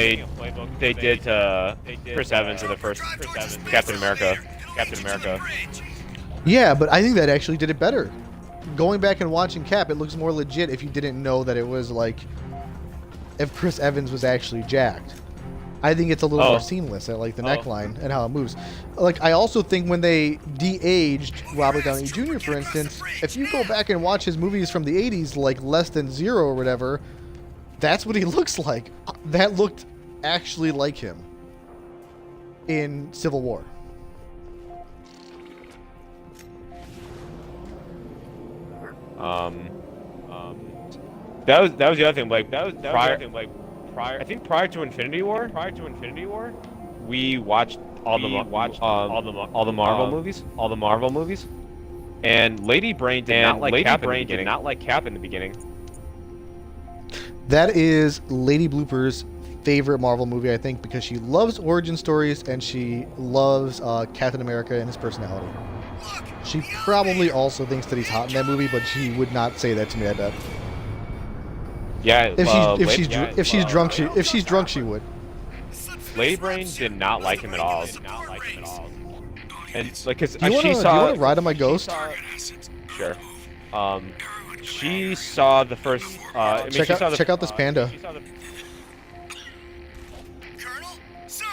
they did Chris Evans in the first Captain America. Yeah, but I think that actually did it better. Going back and watching Cap, it looks more legit if you didn't know that it was like if Chris Evans was actually jacked. I think it's a little more seamless at like the neckline and how it moves. Like I also think when they de-aged Robert Downey Jr., for instance, if you go back and watch his movies from the 80s, like Less Than Zero or whatever, that's what he looks like. That looked actually like him in Civil War. That was the other thing. Like prior, I think prior to Infinity War, we watched all the Marvel movies, and Lady Brain did not like Cap in the beginning. That is Lady Blooper's favorite Marvel movie, I think, because she loves origin stories and she loves Captain America and his personality. She probably also thinks that he's hot in that movie, but she would not say that to me, I bet. Yeah, if she's drunk, she would. Lady Brain did not like him at all. And like, cause do you want to ride on my ghost? Sure. She saw the first. Check out this panda. Colonel, sir.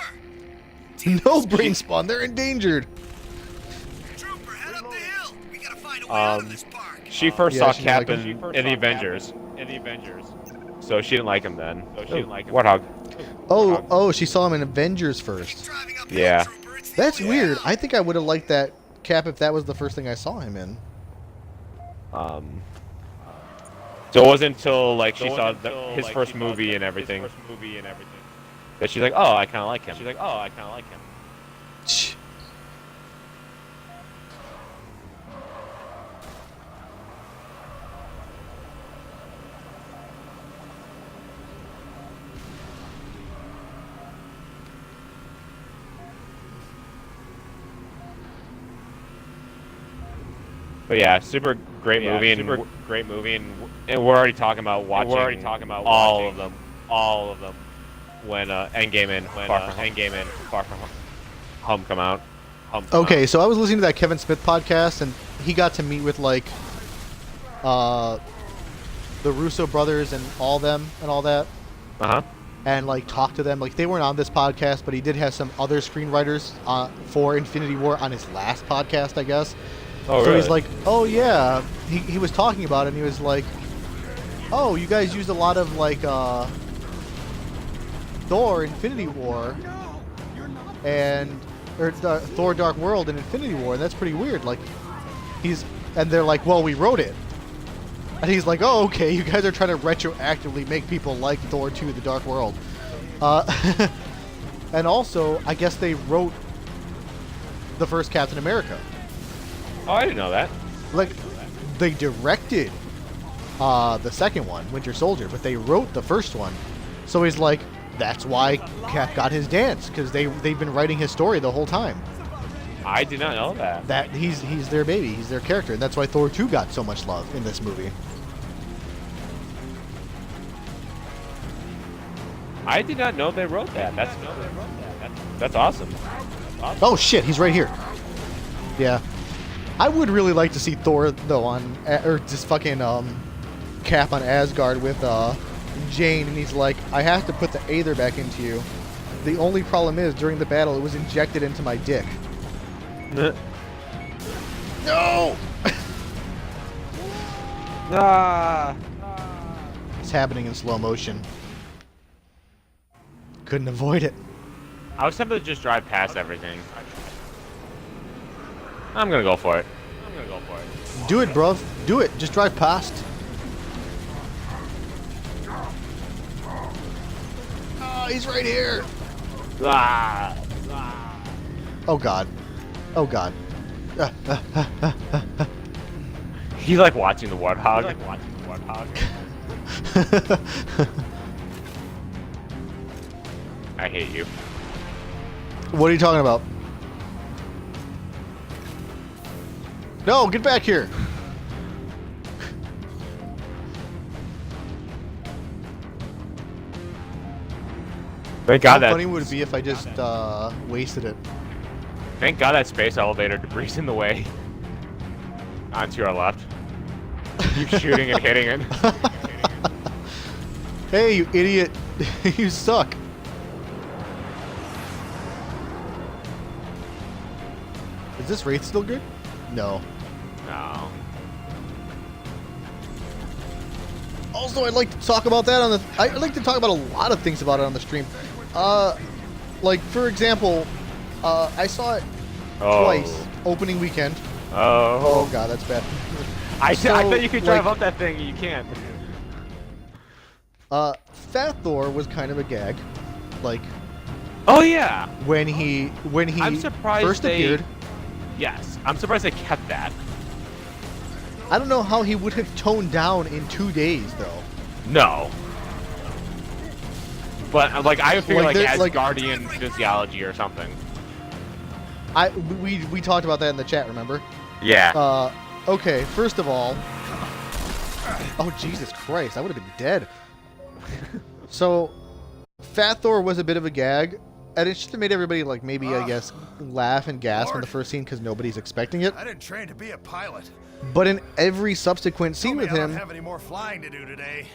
No brain spawn. They're endangered. Trooper, head up the hill. We gotta find a way out of this park. She first saw Cap in the Avengers. So she didn't like him then. Warthog. Oh, she saw him in Avengers first. Yeah. That's weird. I think I would have liked that Cap if that was the first thing I saw him in. So it wasn't until like she saw his first movie and everything that she's like, oh, I kind of like him. But yeah, super great movie, and we're already talking about watching all of them when Endgame and Far From Home come out. Okay, so I was listening to that Kevin Smith podcast, and he got to meet with like the Russo brothers and all them and all that. And like talk to them. Like they weren't on this podcast, but he did have some other screenwriters for Infinity War on his last podcast, I guess. Oh, so really? he's like, oh yeah, he was talking about it, and he was like, oh, you guys used a lot of like Thor Infinity War and Thor Dark World and Infinity War, and that's pretty weird. Like and they're like, well, we wrote it. And he's like, oh, okay, you guys are trying to retroactively make people like Thor 2 The Dark World. And also, I guess they wrote the first Captain America. Oh, I didn't know that. Like, they directed the second one, Winter Soldier, but they wrote the first one. So he's like, that's why Cap got his dance, because they've been writing his story the whole time. I did not know that. That he's their baby, he's their character, and that's why Thor 2 got so much love in this movie. I did not know they wrote that. That's awesome. Oh shit, he's right here. Yeah. I would really like to see Thor though or just fucking Cap on Asgard with Jane, and he's like, I have to put the Aether back into you. The only problem is during the battle it was injected into my dick. No! It's happening in slow motion. Couldn't avoid it. I was tempted to just drive past everything. I'm gonna go for it. Do it, bruv. Do it. Just drive past. Oh, he's right here. Oh, God. Oh god. He's like watching the warthog. I hate you. What are you talking about? No, get back here. Thank God How that. funny would it be if I just wasted it? Thank God that space elevator debris in the way. Onto your left. Keep shooting and hitting it. Hey, you idiot. You suck. Is this Wraith still good? No. No. Also, I'd like to talk about that on the... I'd like to talk about a lot of things about it on the stream. Like, for example, I saw it twice, opening weekend. Oh god, that's bad. I thought you could drive up that thing and you can't. Fat Thor was kind of a gag. Like, oh yeah. when he I'm surprised first appeared. Yes, I'm surprised they kept that. I don't know how he would have toned down in 2 days, though. No. But like I figure like there's, Asgardian physiology or something. We talked about that in the chat, remember? Yeah. Okay, first of all... Oh, Jesus Christ, I would have been dead. So, Fat Thor was a bit of a gag, and it should have made everybody, like, maybe, I guess, laugh and gasp in the first scene because nobody's expecting it. I didn't train to be a pilot. But in every subsequent scene with I don't him, have any more flying to do today.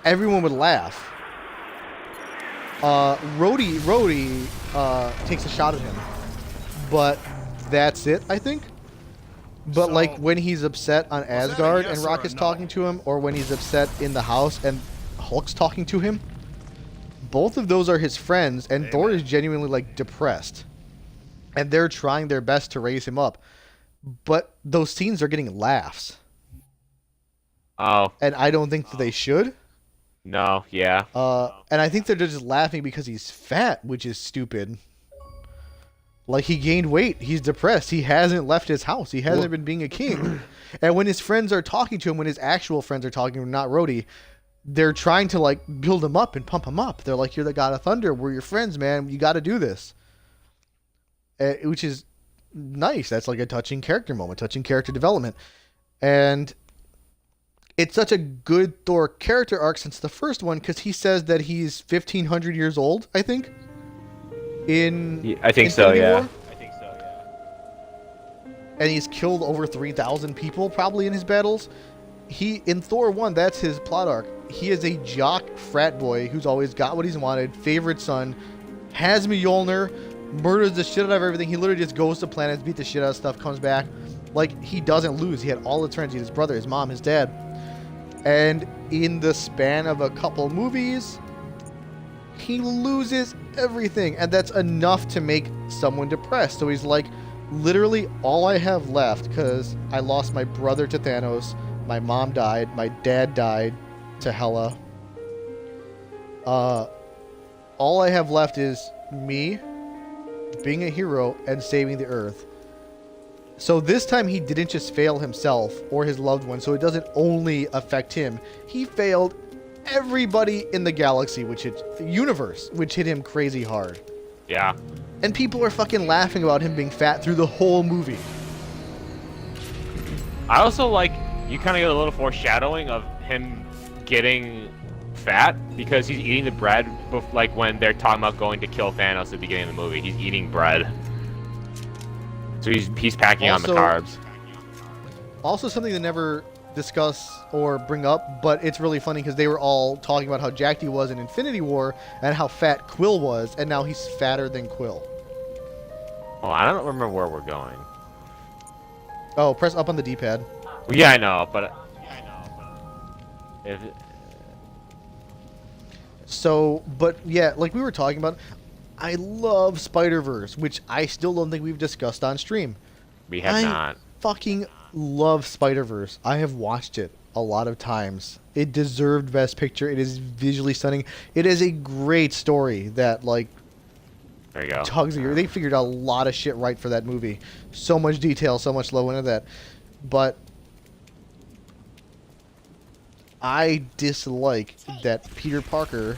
everyone would laugh. Rhodey takes a shot at him, but that's it, I think. But So, like when he's upset on that a Asgard yes and or a Rocket's no? talking to him, or when he's upset in the house and Hulk's talking to him, both of those are his friends, and Thor is genuinely like depressed, and they're trying their best to raise him up. But those scenes are getting laughs, Oh. and I don't think that they should. No. Yeah. And I think they're just laughing because he's fat, which is stupid. Like, he gained weight. He's depressed. He hasn't left his house. He hasn't been being a king. And when his friends are talking to him, when his actual friends are talking to him, not Rhodey, they're trying to, like, build him up and pump him up. They're like, you're the god of thunder. We're your friends, man. You got to do this. Which is nice. That's like a touching character moment, touching character development. And it's such a good Thor character arc since the first one, because he says that he's 1,500 years old, I think. I think so, yeah. War. And he's killed over 3,000 people probably in his battles. In Thor 1, that's his plot arc. He is a jock frat boy who's always got what he's wanted, favorite son, has Mjolnir, murders the shit out of everything. He literally just goes to planets, beat the shit out of stuff, comes back. Like, he doesn't lose. He had all the turns. He had his brother, his mom, his dad. And in the span of a couple movies, he loses everything, and that's enough to make someone depressed. So he's like, literally all I have left, because I lost my brother to Thanos, my mom died, my dad died to Hela. All I have left is me being a hero and saving the Earth. So this time he didn't just fail himself or his loved one, so it doesn't only affect him. He failed everybody in the galaxy, the universe, which hit him crazy hard. Yeah. And people are fucking laughing about him being fat through the whole movie. I also like you kind of get a little foreshadowing of him getting fat because he's eating the bread like when they're talking about going to kill Thanos at the beginning of the movie. He's eating bread. So he's packing on the carbs. Also something they never discuss or bring up, but it's really funny because they were all talking about how jacked he was in Infinity War and how fat Quill was, and now he's fatter than Quill. Oh, I don't remember where we're going. Oh, press up on the D-pad. Well, yeah, I know, but if So, but yeah, like we were talking about, I love Spider-Verse, which I still don't think we've discussed on stream. we have not. I fucking love Spider-Verse. I have watched it a lot of times. It deserved Best Picture. It is visually stunning. It is a great story that, like, There you go. tugs at you. They figured out a lot of shit right for that movie. So much detail, so much low into that. But I dislike that Peter Parker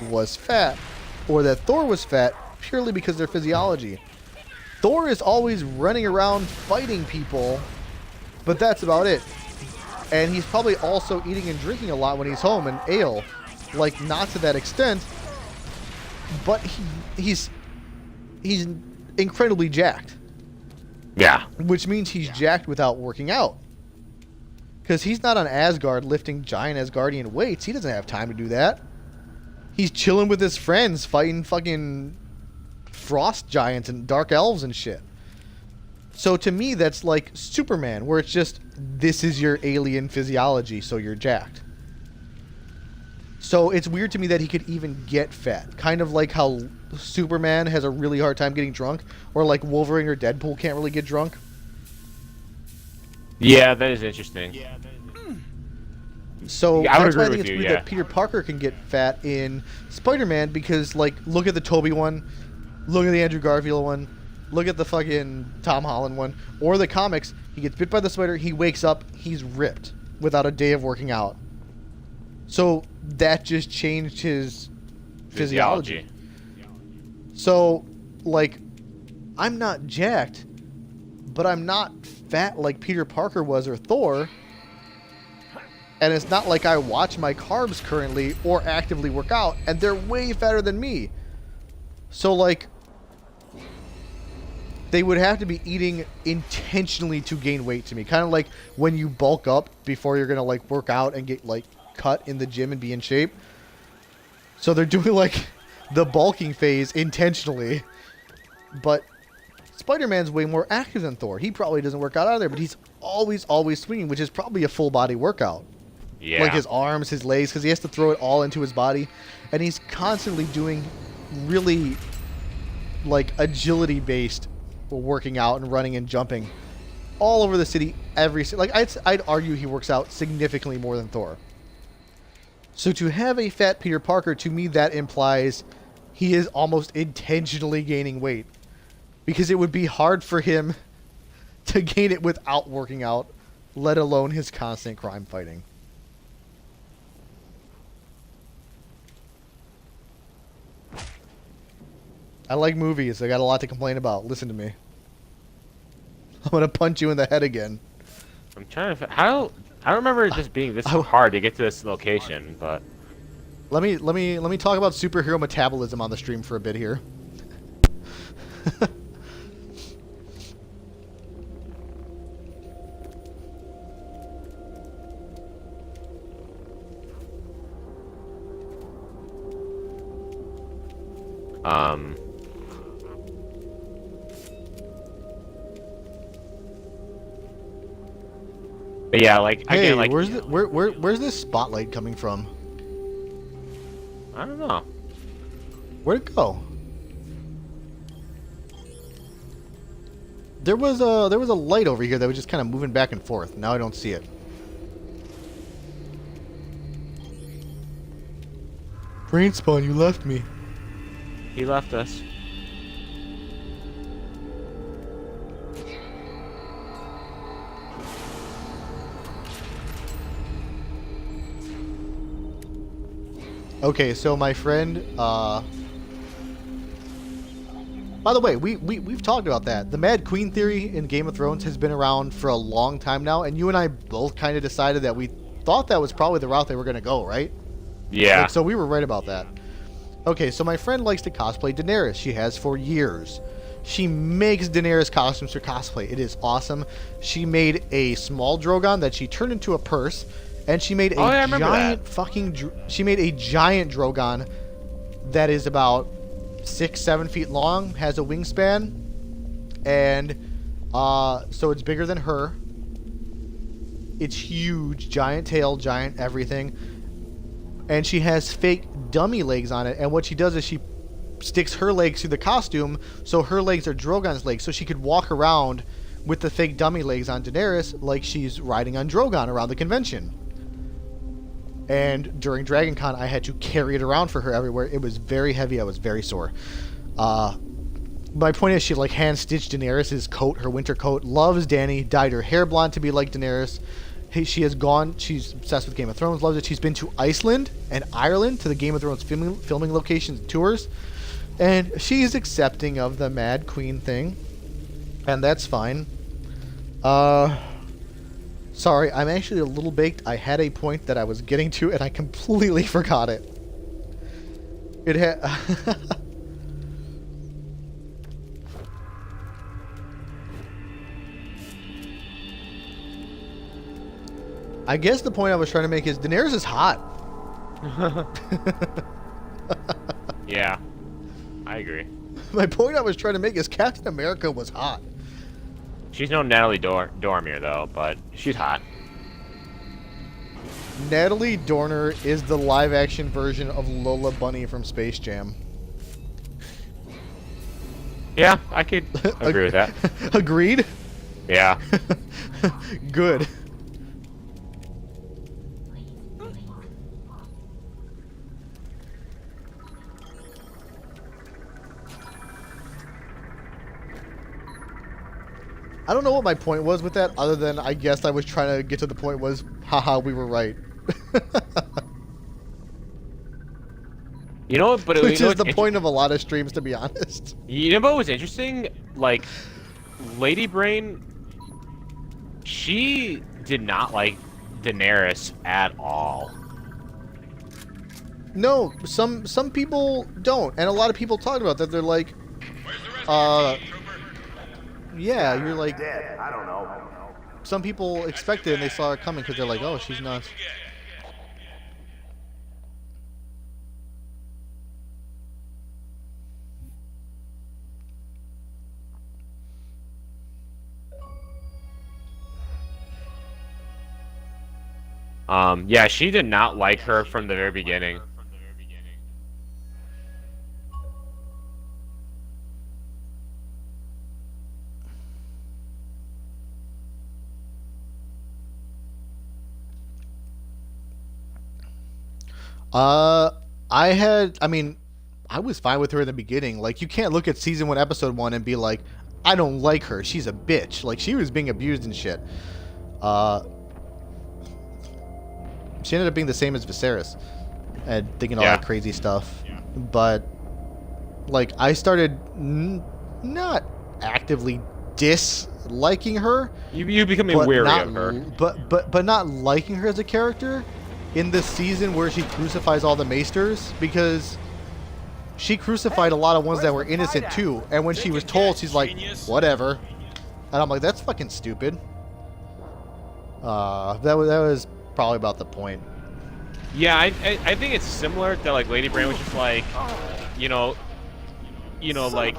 was fat, or that Thor was fat, purely because of their physiology. Thor is always running around fighting people, but that's about it. And he's probably also eating and drinking a lot when he's home, and ale. Like, not to that extent, but he's incredibly jacked. Yeah. Which means he's jacked without working out. Because he's not on Asgard lifting giant Asgardian weights. He doesn't have time to do that. He's chilling with his friends fighting fucking frost giants and dark elves and shit. So to me, that's like Superman, where it's just, this is your alien physiology, so you're jacked. So it's weird to me that he could even get fat. Kind of like how Superman has a really hard time getting drunk, or like Wolverine or Deadpool can't really get drunk. Yeah, that is interesting. So Yeah, I would that's why I agree think with it's you, weird yeah. that Peter Parker can get fat in Spider-Man, because, like, look at the Tobey one, look at the Andrew Garfield one, look at the fucking Tom Holland one, or the comics. He gets bit by the spider, he wakes up, he's ripped without a day of working out. So that just changed his physiology. So, like, I'm not jacked, but I'm not fat like Peter Parker was or Thor. And it's not like I watch my carbs currently or actively work out, and they're way fatter than me. So, like, they would have to be eating intentionally to gain weight to me. Kind of like when you bulk up before you're going to, like, work out and get, like, cut in the gym and be in shape. So they're doing, like, the bulking phase intentionally. But Spider-Man's way more active than Thor. He probably doesn't work out either, but he's always swinging, which is probably a full body workout. Yeah. Like his arms, his legs, because he has to throw it all into his body. And he's constantly doing really, like, agility-based working out and running and jumping all over the city. Like, I'd argue he works out significantly more than Thor. So to have a fat Peter Parker, to me, that implies he is almost intentionally gaining weight. Because it would be hard for him to gain it without working out, let alone his constant crime fighting. I like movies. I got a lot to complain about. Listen to me. I'm gonna punch you in the head again. I'm trying to. I don't remember this being this hard to get to this location, but Let me talk about superhero metabolism on the stream for a bit here. But yeah, like Hey, again, like where's this spotlight coming from? I don't know. Where'd it go? There was a light over here that was just kind of moving back and forth. Now I don't see it. Brain spawn, you left me. He left us. Okay, so my friend, by the way, we've talked about that. The Mad Queen theory in Game of Thrones has been around for a long time now, and you and I both kind of decided that we thought that was probably the route they were going to go, right? Yeah. Like, so we were right about that. Okay, so my friend likes to cosplay Daenerys. She has for years. She makes Daenerys costumes for cosplay. It is awesome. She made a small Drogon that she turned into a purse. And she made a giant she made a giant Drogon that is about 6-7 feet long, has a wingspan, and so it's bigger than her. It's huge, giant tail, giant everything, and she has fake dummy legs on it. And what she does is she sticks her legs through the costume, so her legs are Drogon's legs, so she could walk around with the fake dummy legs on Daenerys like she's riding on Drogon around the convention. And during Dragon Con, I had to carry it around for her everywhere. It was very heavy. I was very sore. My point is, she like hand stitched Daenerys' coat, her winter coat. Loves Dany. Dyed her hair blonde to be like Daenerys. She has gone. She's obsessed with Game of Thrones. Loves it. She's been to Iceland and Ireland to the Game of Thrones filming locations and tours, and she's accepting of the Mad Queen thing, and that's fine. Sorry, I'm actually a little baked. I had a point that I was getting to, and I completely forgot it. It had. I guess the point I was trying to make is Daenerys is hot. Yeah, I agree. My point I was trying to make is Captain America was hot. She's no Natalie Dormer though, but she's hot. Natalie Dormer is the live-action version of Lola Bunny from Space Jam. Yeah, I could agree with that. Agreed? Yeah. Good. I don't know what my point was with that, other than I guess I was trying to get to the point was, haha, we were right. You know what? But Which is the point of a lot of streams, to be honest. You know what was interesting? Like, Lady Brain, she did not like Daenerys at all. No, some people don't, and a lot of people talk about that. They're like, yeah, you're like, Dead. I don't know. some people expect it and they saw it coming because they're like, oh, she's nuts. Yeah, she did not like her from the very beginning. I was fine with her in the beginning. Like, you can't look at season 1, episode 1 and be like, I don't like her. She's a bitch. Like, she was being abused and shit. She ended up being the same as Viserys and thinking all that crazy stuff. Yeah. But, like, I started not actively disliking her. You becoming wary of her. But not liking her as a character in this season where she crucifies all the maesters, because she crucified a lot of ones that were innocent too. And when she was told, she's like, whatever. And I'm like, that's fucking stupid. That was probably about the point. Yeah, I think it's similar to like Lady Brain, which is like, you know, like,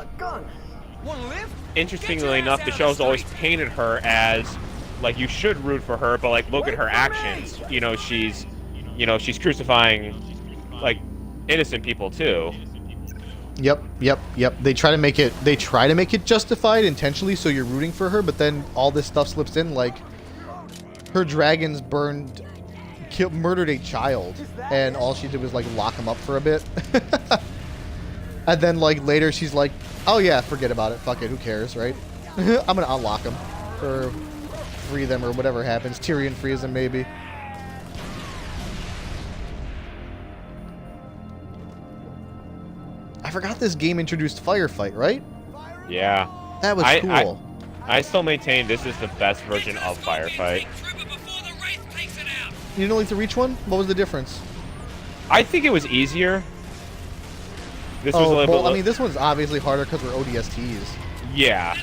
interestingly enough, the show's always painted her as like, you should root for her, but like, look at her actions. You know, she's crucifying like innocent people too. Yep. They try to make it justified intentionally, so you're rooting for her, but then all this stuff slips in, like her dragons murdered a child, and all she did was like lock him up for a bit. And then like later she's like, oh yeah, forget about it, fuck it, who cares, right? I'm gonna unlock them or free them or whatever happens. Tyrion frees them maybe. I forgot this game introduced Firefight, right? Yeah. That was cool. I still maintain this is the best version of Firefight. You didn't like the Reach one? What was the difference? I think it was easier. This was a little bit. I mean, this one's obviously harder because we're ODSTs. Yeah.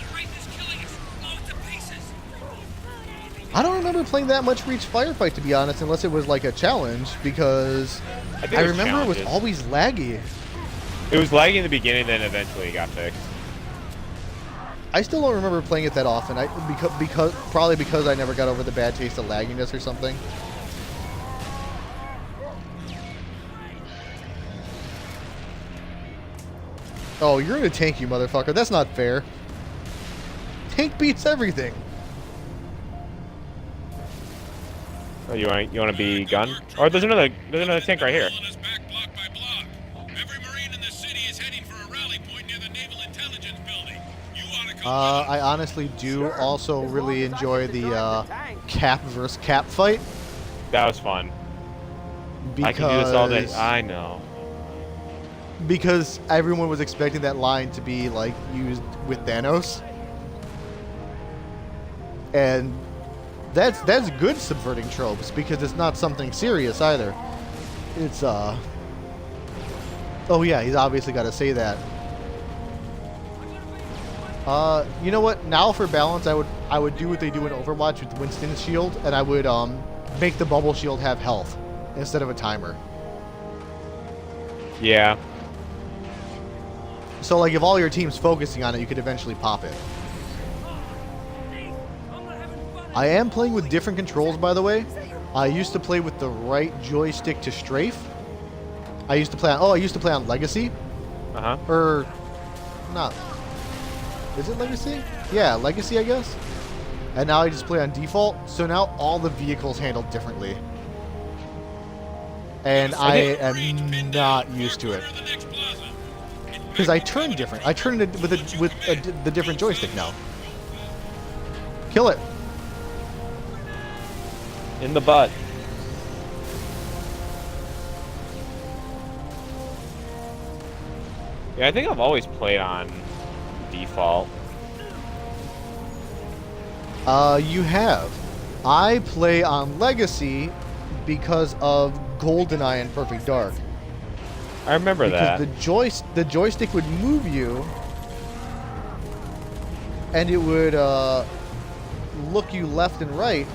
I don't remember playing that much Reach Firefight, to be honest, unless it was like a challenge, because I remember it was always laggy. It was laggy in the beginning, then eventually it got fixed. I still don't remember playing it that often. Probably because I never got over the bad taste of lagginess or something. Oh, you're in a tank, you motherfucker. That's not fair. Tank beats everything. Oh, you want to be gun? Or there's another tank right here. Every Marine in the city is heading for a rally point near the Naval Intelligence Building. You ought to come I honestly do also really enjoy the Cap versus Cap fight. That was fun. Because I can do this all day. I know. Because everyone was expecting that line to be like used with Thanos. And that's good subverting tropes because it's not something serious either. It's oh yeah, he's obviously got to say that. You know what? Now for balance, I would do what they do in Overwatch with Winston's shield, and I would make the bubble shield have health instead of a timer. Yeah. So like if all your team's focusing on it, you could eventually pop it. I am playing with different controls, by the way. I used to play with the right joystick to strafe. I used to play on Legacy. Uh-huh. Or not. Is it Legacy? Yeah, Legacy, I guess. And now I just play on default. So now all the vehicles handled differently. And I am not used to it. Because I turn different. I turn it with the different joystick now. Kill it. In the butt. Yeah, I think I've always played on default. You have. I play on Legacy because of GoldenEye and Perfect Dark. I remember that. Because the joystick would move you, and it would look you left and right,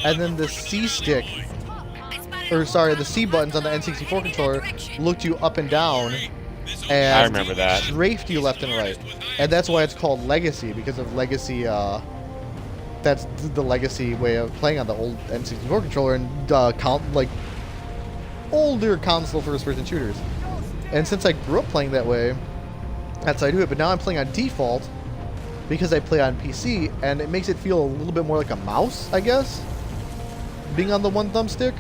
and then the C stick, or sorry, the C buttons on the N64 controller looked you up and down, and I remember that. strafed you left and right, and that's why it's called Legacy, because of Legacy. That's the Legacy way of playing on the old N64 controller and like older console first-person shooters. And since I grew up playing that way, that's how I do it. But now I'm playing on default because I play on PC, and it makes it feel a little bit more like a mouse, I guess, being on the one thumbstick.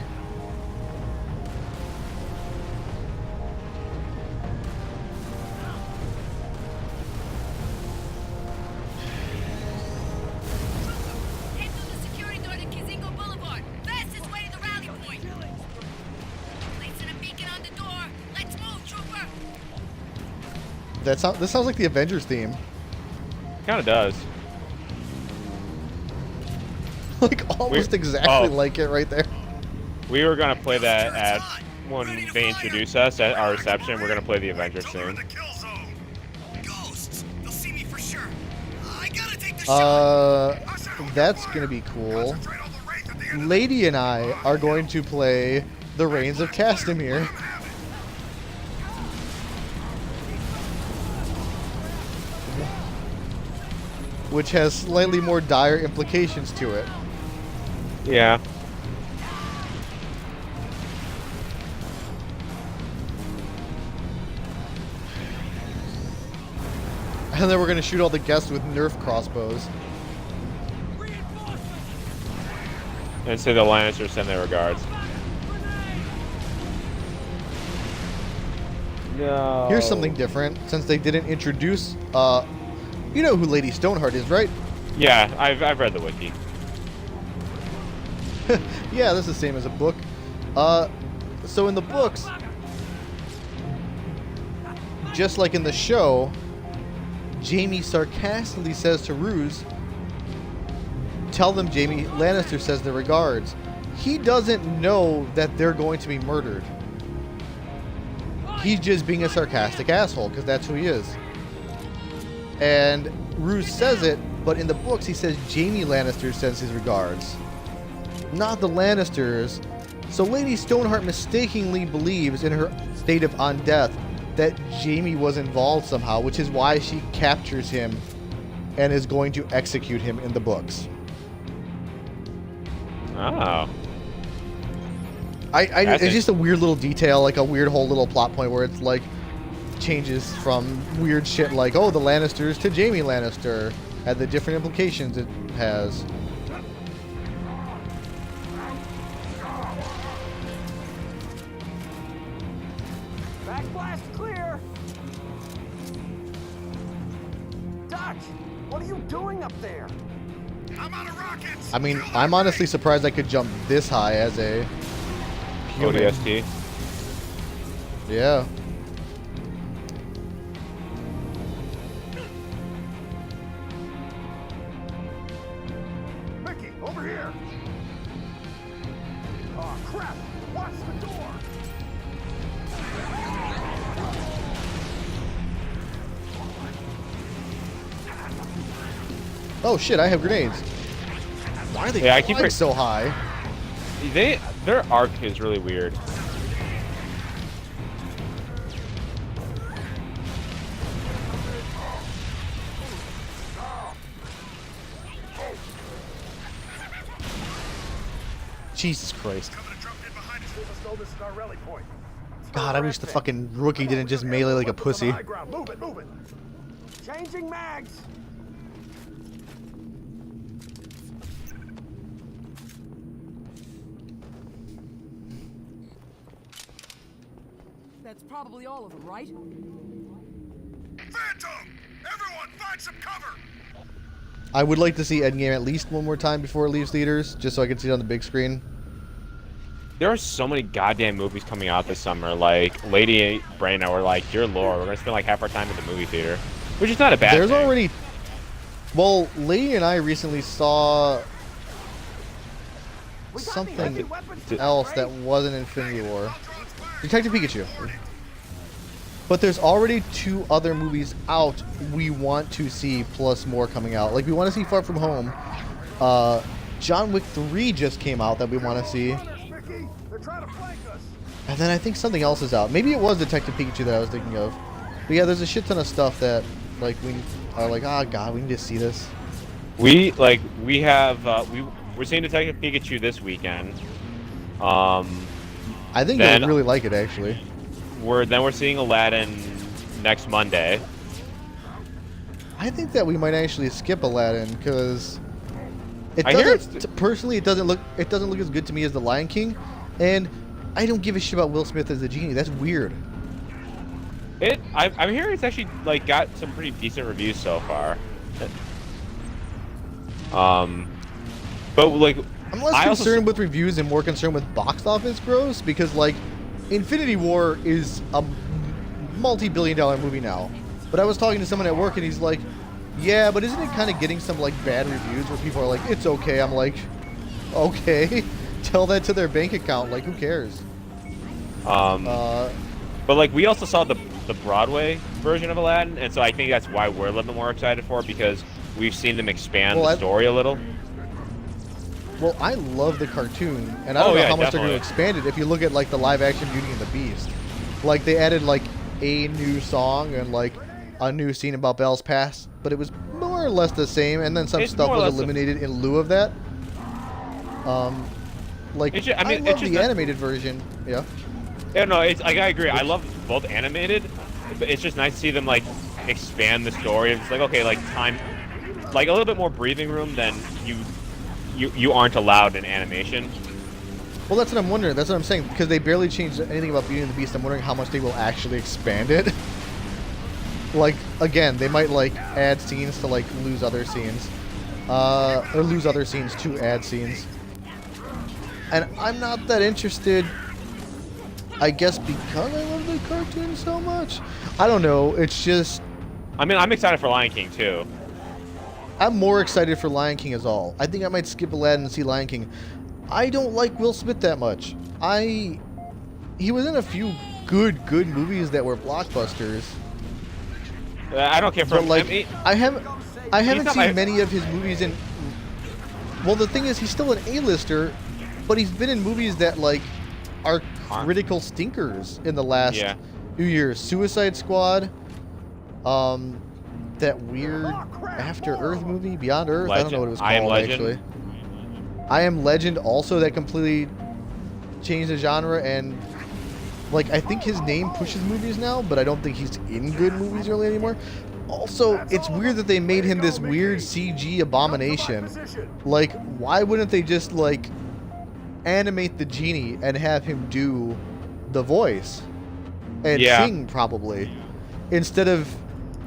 This sounds like the Avengers theme. Kind of does. Like almost exactly like it right there. We were gonna play that at when they introduce us at our reception. We're gonna play the Avengers soon. That's gonna be cool. Lady and I are going to play the Reigns of Castamere. Which has slightly more dire implications to it. Yeah. And then we're going to shoot all the guests with Nerf crossbows. And say the Lannisters send their regards. No. Here's something different, since they didn't introduce, you know who Lady Stoneheart is, right? Yeah, I've read the wiki. Yeah, this is the same as a book. So in the books, just like in the show, Jaime sarcastically says to Ruse, tell them Jaime Lannister says their regards. He doesn't know that they're going to be murdered. He's just being a sarcastic asshole, because that's who he is. And Ruse says it, but in the books he says Jaime Lannister sends his regards, not the Lannisters. So Lady Stoneheart mistakenly believes in her state of on death that Jaime was involved somehow, which is why she captures him and is going to execute him in the books. Oh. It's just a weird little detail, like a weird whole little plot point where it's like changes from weird shit like, oh, the Lannisters to Jaime Lannister, and the different implications it has. Backblast clear. Dutch, what are you doing up there? I'm out of rockets. I mean, I'm honestly surprised I could jump this high as a human. ODST. Yeah. Mickey, over here! Oh, crap! Watch the door! Oh shit, I have grenades. Why are they Yeah, I keep flying so high? Their arc is really weird. Jesus Christ. Coming to drop in behind us. Let us know this is our rally point. God, I wish the fucking rookie didn't just melee like a pussy. High ground. Move it, move it. Changing mags. That's probably all of them, right? Phantom! Everyone, find some cover! I would like to see Endgame at least one more time before it leaves theaters, just so I can see it on the big screen. There are so many goddamn movies coming out this summer. Like, Lady, Brandon, and I were like, dear Lord, we're gonna spend like half our time in the movie theater, which is not a bad There's thing. already... Well, Lady and I recently saw something else that wasn't Infinity War. Detective Pikachu. But there's already 2 other movies out we want to see, plus more coming out. Like, we want to see Far From Home. John Wick 3 just came out that we want to see. Mickey, they're trying to flank us. And then I think something else is out. Maybe it was Detective Pikachu that I was thinking of. But yeah, there's a shit ton of stuff that, like, we are like, oh god, we need to see this. We're seeing Detective Pikachu this weekend. I think Then- you'll really like it, actually. We're seeing Aladdin next Monday. I think that we might actually skip Aladdin because it I hear doesn't. Personally, it doesn't look as good to me as The Lion King, and I don't give a shit about Will Smith as the genie. That's weird. I'm hearing it's actually like got some pretty decent reviews so far. But like, I'm less concerned with reviews and more concerned with box office gross because like Infinity War is a multi-billion-dollar movie now. But I was talking to someone at work and he's like, yeah, but isn't it kind of getting some like bad reviews where people are like, it's okay. I'm like, okay, tell that to their bank account. Like, who cares? But like we also saw the Broadway version of Aladdin, and so I think that's why we're a little bit more excited for it because we've seen them expand the story a little. Well, I love the cartoon, and I don't know how much they're going to expand it. If you look at like the live-action Beauty and the Beast, like they added like a new song and like a new scene about Belle's past, but it was more or less the same, and then some stuff was eliminated in lieu of that. Like I love the animated version. Yeah. Yeah, no, it's like I agree. I love both animated, but it's just nice to see them like expand the story. It's like okay, like time, like a little bit more breathing room than you aren't allowed in animation. Well, that's what I'm wondering. That's what I'm saying because they barely changed anything about Beauty and the Beast. I'm wondering how much they will actually expand it. Like again, they might like add scenes to like lose other scenes, or lose other scenes to add scenes. And I'm not that interested. I guess because I love the cartoon so much. I don't know. It's just. I mean, I'm excited for Lion King too. I'm more excited for Lion King as all. I think I might skip Aladdin and see Lion King. I don't like Will Smith that much. He was in a few good movies that were blockbusters. I don't care for But like, him. I haven't seen many of his movies in. Well, the thing is, he's still an A-lister, but he's been in movies that like are critical stinkers in the last few years. Suicide Squad, that weird After Earth movie, Beyond Earth. Legend. I don't know what it was I Am called Legend. actually. I Am Legend also that completely changed the genre and like I think his name pushes movies now, but I don't think he's in good movies really anymore. Also, it's weird that they made him this weird CG abomination. Like, why wouldn't they just like animate the genie and have him do the voice? and Yeah. sing probably, instead of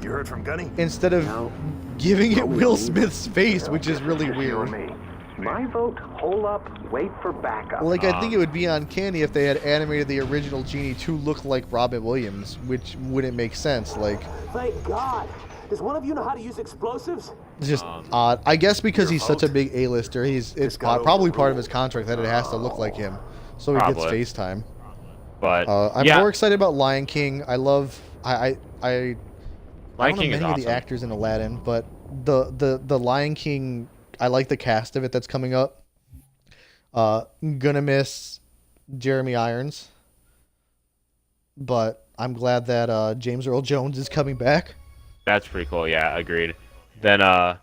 You heard from Gunny? giving it Will Smith's face, which is really Just you and weird. me. My vote, hole up, wait for backup. Like, I think it would be uncanny if they had animated the original Genie to look like Robin Williams, which wouldn't make sense. Like, Thank God. Does one of you know how to use explosives? it's just odd. I guess because he's such a big A-lister, it's probably part of his contract that it has to look like him, so he gets Probably. FaceTime. But I'm yeah, more excited about Lion King. I love I Lion don't know King is many of the awesome. actors in Aladdin, but the Lion King, I like the cast of it that's coming up. Gonna miss Jeremy Irons, but I'm glad that James Earl Jones is coming back. That's pretty cool. Yeah, agreed. Then I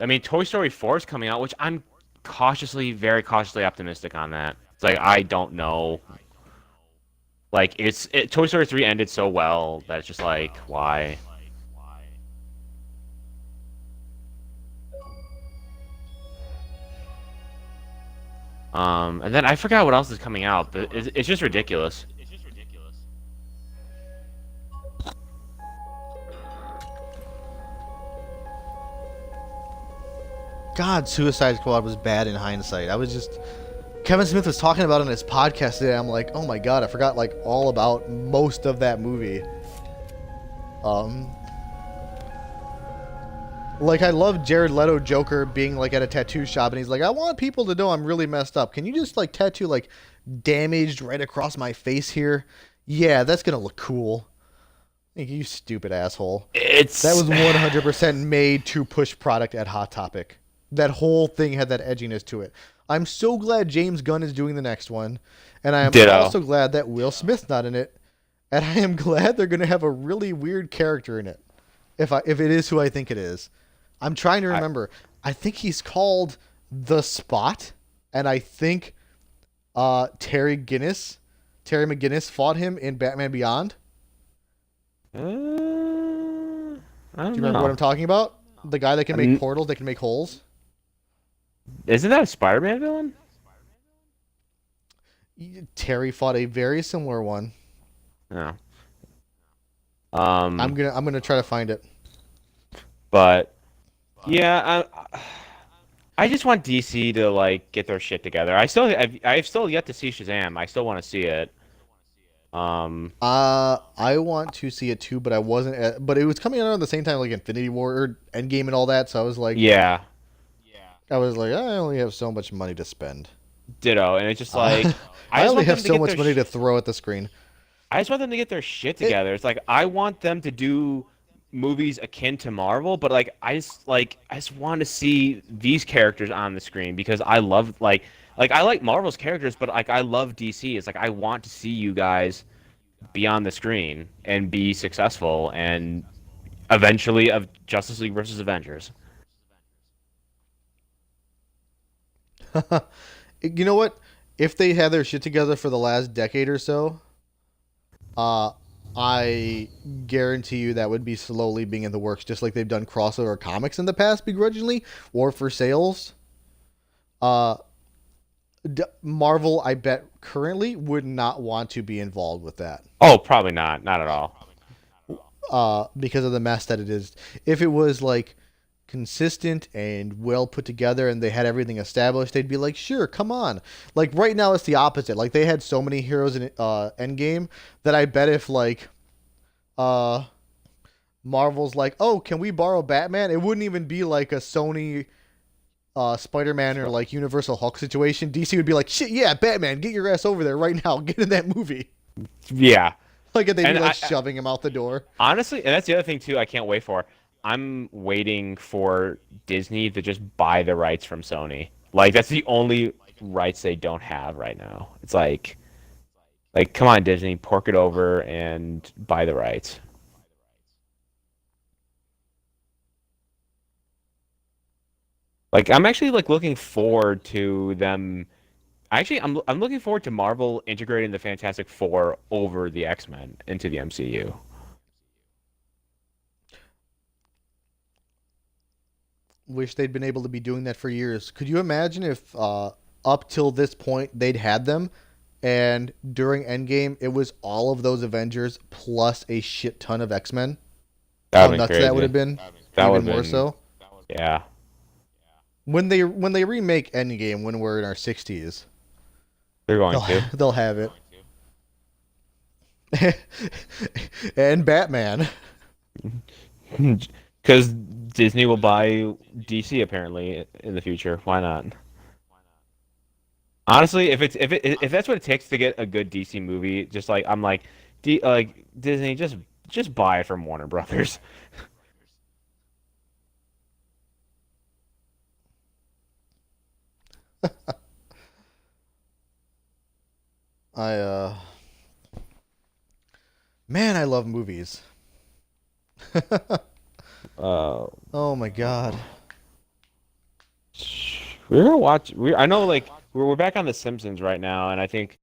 mean, Toy Story 4 is coming out, which I'm very cautiously optimistic on that. It's like I don't know. Like Toy Story 3 ended so well that it's just like why? And then I forgot what else is coming out, but it's just ridiculous. God, Suicide Squad was bad in hindsight. Kevin Smith was talking about it on his podcast today. I'm like, oh my god, I forgot like all about most of that movie. Like, I love Jared Leto Joker being like at a tattoo shop and he's like, I want people to know I'm really messed up. Can you just like tattoo like damaged right across my face here? Yeah, that's gonna look cool. Like, you stupid asshole. That was 100% made to push product at Hot Topic. That whole thing had that edginess to it. I'm so glad James Gunn is doing the next one, and I am also glad that Will Smith's not in it, and I am glad they're gonna have a really weird character in it, if it is who I think it is. I'm trying to remember. I think he's called The Spot, and I think Terry McGinnis fought him in Batman Beyond. I don't Do you remember know. what I'm talking about? The guy that can make portals, that can make holes. Isn't that a Spider-Man villain? Terry fought a very similar one. No. I'm gonna try to find it. But yeah, I just want DC to like get their shit together. I've still yet to see Shazam. I still want to see it. I want to see it too, but I wasn't. But it was coming out around the same time, like Infinity War or Endgame and all that. So I was like, Yeah. I was like, I only have so much money to spend. Ditto, and it's just like I just only want have them to so get much their money to throw at the screen. I just want them to get their shit together. It's like I want them to do movies akin to Marvel, but like I just want to see these characters on the screen because I love like I like Marvel's characters, but like I love DC. It's like I want to see you guys be on the screen and be successful and eventually of Justice League versus Avengers. You know what? If they had their shit together for the last decade or so, I guarantee you that would be slowly being in the works, just like they've done crossover comics in the past begrudgingly or for sales. Marvel, I bet, currently would not want to be involved with that. Oh, probably not. Not at all. Because of the mess that it is. If it was like consistent and well put together and they had everything established, they'd be like, sure, come on. Like right now it's the opposite. Like they had so many heroes in Endgame that I bet if like Marvel's like, oh, can we borrow Batman? It wouldn't even be like a Sony Spider-Man or like Universal Hulk situation. DC would be like, shit, yeah, Batman, get your ass over there right now. Get in that movie. Yeah. Like they'd be like shoving him out the door. Honestly, and that's the other thing too I can't wait for. I'm waiting for Disney to just buy the rights from Sony. Like that's the only rights they don't have right now. It's like come on Disney, pork it over and buy the rights. Like I'm actually like looking forward to them. Actually, I'm looking forward to Marvel integrating the Fantastic Four over the X-Men into the MCU. Wish they'd been able to be doing that for years. Could you imagine if up till this point they'd had them and during Endgame, it was all of those Avengers plus a shit ton of X-Men. That How would nuts crazy. that would have been. That would Even more so. Yeah. When they remake Endgame when we're in our 60s, They're going to. they'll have it. And Batman. Because Disney will buy DC apparently in the future. Why not? Honestly, if that's what it takes to get a good DC movie, just like I'm like, Disney, just buy it from Warner Brothers. I Man, I love movies. Oh my god. We're gonna watch. I know, like we're back on The Simpsons right now, and I think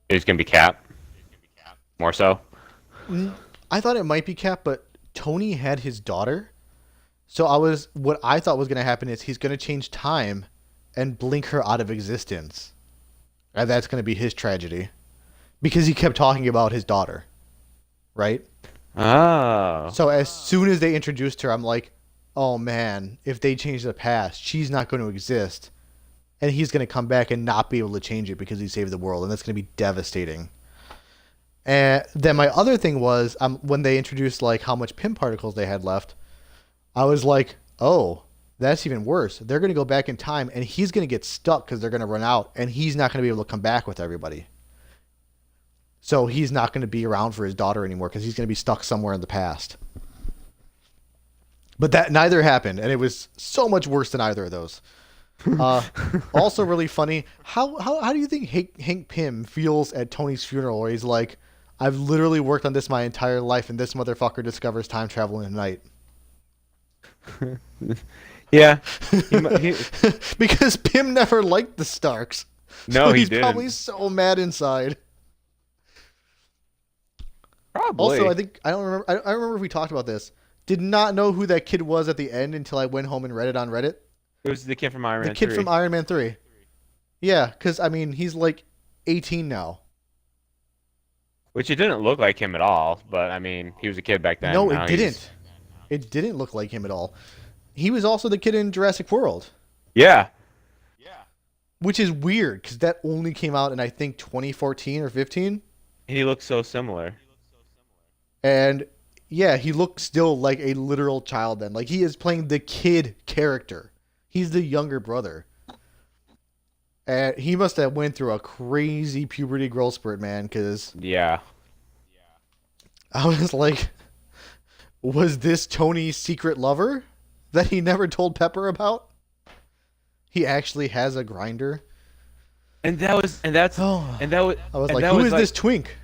It's gonna be Cap. More so. I thought it might be Cap, but Tony had his daughter. So what I thought was going to happen is he's going to change time and blink her out of existence. And that's going to be his tragedy. Because he kept talking about his daughter. Right? Oh. So as soon as they introduced her, I'm like, oh man, if they change the past, she's not going to exist. And he's going to come back and not be able to change it because he saved the world. And that's going to be devastating. And then my other thing was when they introduced like how much Pym particles they had left, I was like, oh, that's even worse. They're going to go back in time and he's going to get stuck because they're going to run out and he's not going to be able to come back with everybody. So he's not going to be around for his daughter anymore because he's going to be stuck somewhere in the past. But that neither happened, and it was so much worse than either of those. Also really funny. How do you think Hank Pym feels at Tony's funeral where he's like, I've literally worked on this my entire life and this motherfucker discovers time travel in the night? Yeah. Because Pym never liked the Starks. No, so he he's didn't. probably so mad inside. Probably. Also, I don't remember. I don't remember if we talked about this. Did not know who that kid was at the end until I went home and read it on Reddit. It was the kid from Iron Man 3. The kid from Iron Man 3. Yeah, because, I mean, he's like 18 now. Which it didn't look like him at all, but I mean, he was a kid back then. No, Now it didn't. It didn't look like him at all. He was also the kid in Jurassic World. Yeah. Which is weird, because that only came out in, I think, 2014 or 15. He looks so similar. And, yeah, he looks still like a literal child then. Like, he is playing the kid character. He's the younger brother. And he must have went through a crazy puberty growth spurt, man, because... Yeah. I was like, was this Tony's secret lover that he never told Pepper about? He actually has a grinder. I was like, that who was is this twink?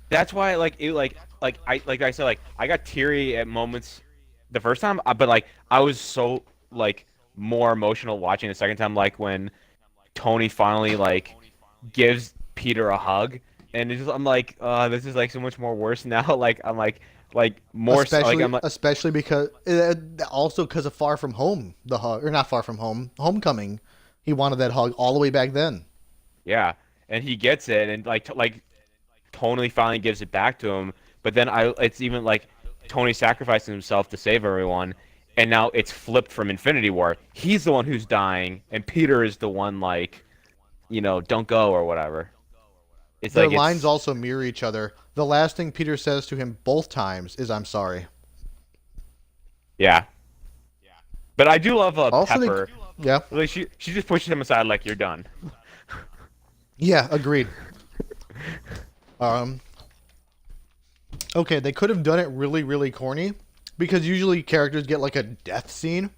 That's why I said I got teary at moments the first time, but I was so more emotional watching the second time, like when Tony finally gives Peter a hug, and I'm like, this is so much more worse now. More especially because also because of Far From Home, the hug, or not Far From Home, Homecoming, he wanted that hug all the way back then. Yeah, and he gets it, and Tony finally gives it back to him. But then it's even Tony sacrificing himself to save everyone, and now it's flipped from Infinity War. He's the one who's dying, and Peter is the one don't go or whatever. It's Their lines also mirror each other. The last thing Peter says to him both times is, "I'm sorry." Yeah. But I do love Pepper. Yeah. She just pushes him aside like, you're done. Yeah, agreed. Okay, they could have done it really, really corny, because usually characters get a death scene,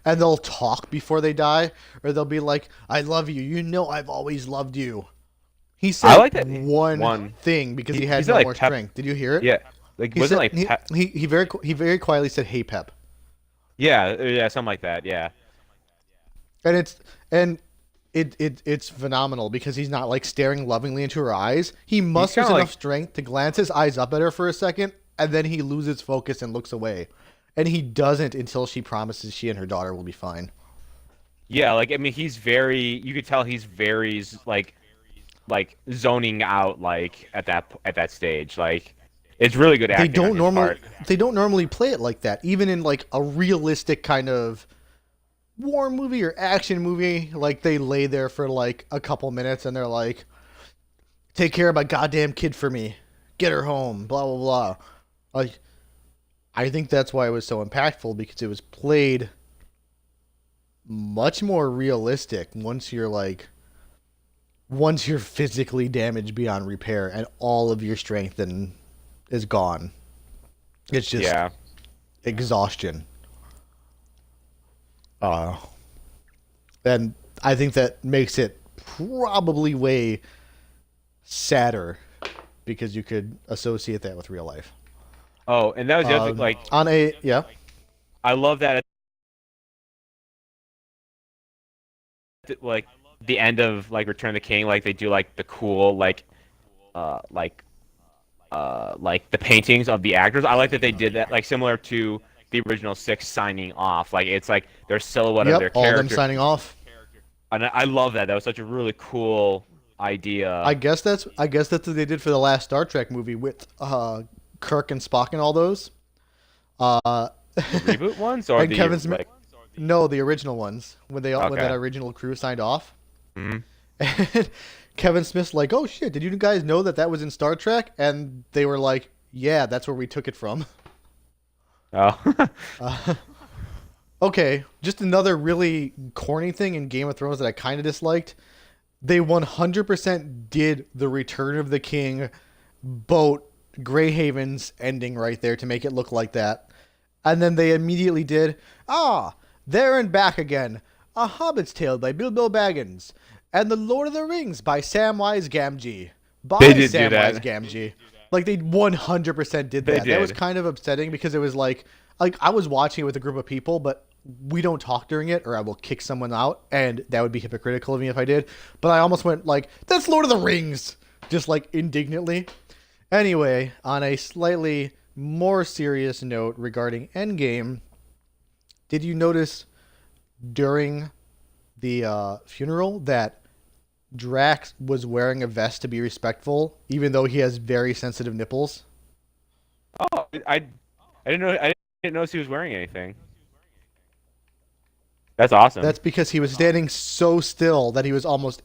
and they'll talk before they die, or they'll be like, "I love you. You know I've always loved you." He said one thing because he had no more strength. Did you hear it? Yeah. He very quietly said, "Hey, Pep." Yeah, something like that. Yeah. And it's phenomenal because he's not staring lovingly into her eyes. He musters enough strength to glance his eyes up at her for a second, and then he loses focus and looks away. And he doesn't until she promises she and her daughter will be fine. Yeah, I mean, you could tell he's very zoning out at that stage. It's really good acting. They don't normally play it like that, even in a realistic kind of war movie or action movie. They lay there for a couple minutes and they're like, "Take care of my goddamn kid for me, get her home, blah blah blah." I think that's why it was so impactful, because it was played much more realistic once you're physically damaged beyond repair and all of your strength is gone. It's just exhaustion. And I think that makes it probably way sadder because you could associate that with real life. Oh, and that was the other thing, I love that the end of like Return of the King, like they do like the cool like the paintings of the actors. I like that they did that, like similar to the original 6 signing off. Like it's like their silhouette of their Yep, all them character. signing off. And I love that. That was such a really cool idea. I guess that's what they did for the last Star Trek movie with Kirk and Spock and all those. The reboot ones or and the Kevin Smith. like... No, the original ones when they when Okay. that original crew signed off. Mm-hmm. And Kevin Smith's like, "Oh shit, did you guys know that was in Star Trek?" And they were like, "Yeah, that's where we took it from." Oh. Okay, just another really corny thing in Game of Thrones that I kind of disliked. They 100% did the Return of the King boat Greyhaven's ending right there to make it look like that. And then they immediately did, there and back again. A Hobbit's Tale by Bilbo Baggins. And The Lord of the Rings by Samwise Gamgee. They did do that. Samwise Gamgee. Like, they 100% did that. That was kind of upsetting because it was like I was watching it with a group of people, but we don't talk during it or I will kick someone out, and that would be hypocritical of me if I did. But I almost went like, that's Lord of the Rings! Just like indignantly. Anyway, on a slightly more serious note regarding Endgame, did you notice during the funeral that Drax was wearing a vest to be respectful, even though he has very sensitive nipples? Oh, I didn't notice he was wearing anything. That's awesome. That's because he was standing so still that he was almost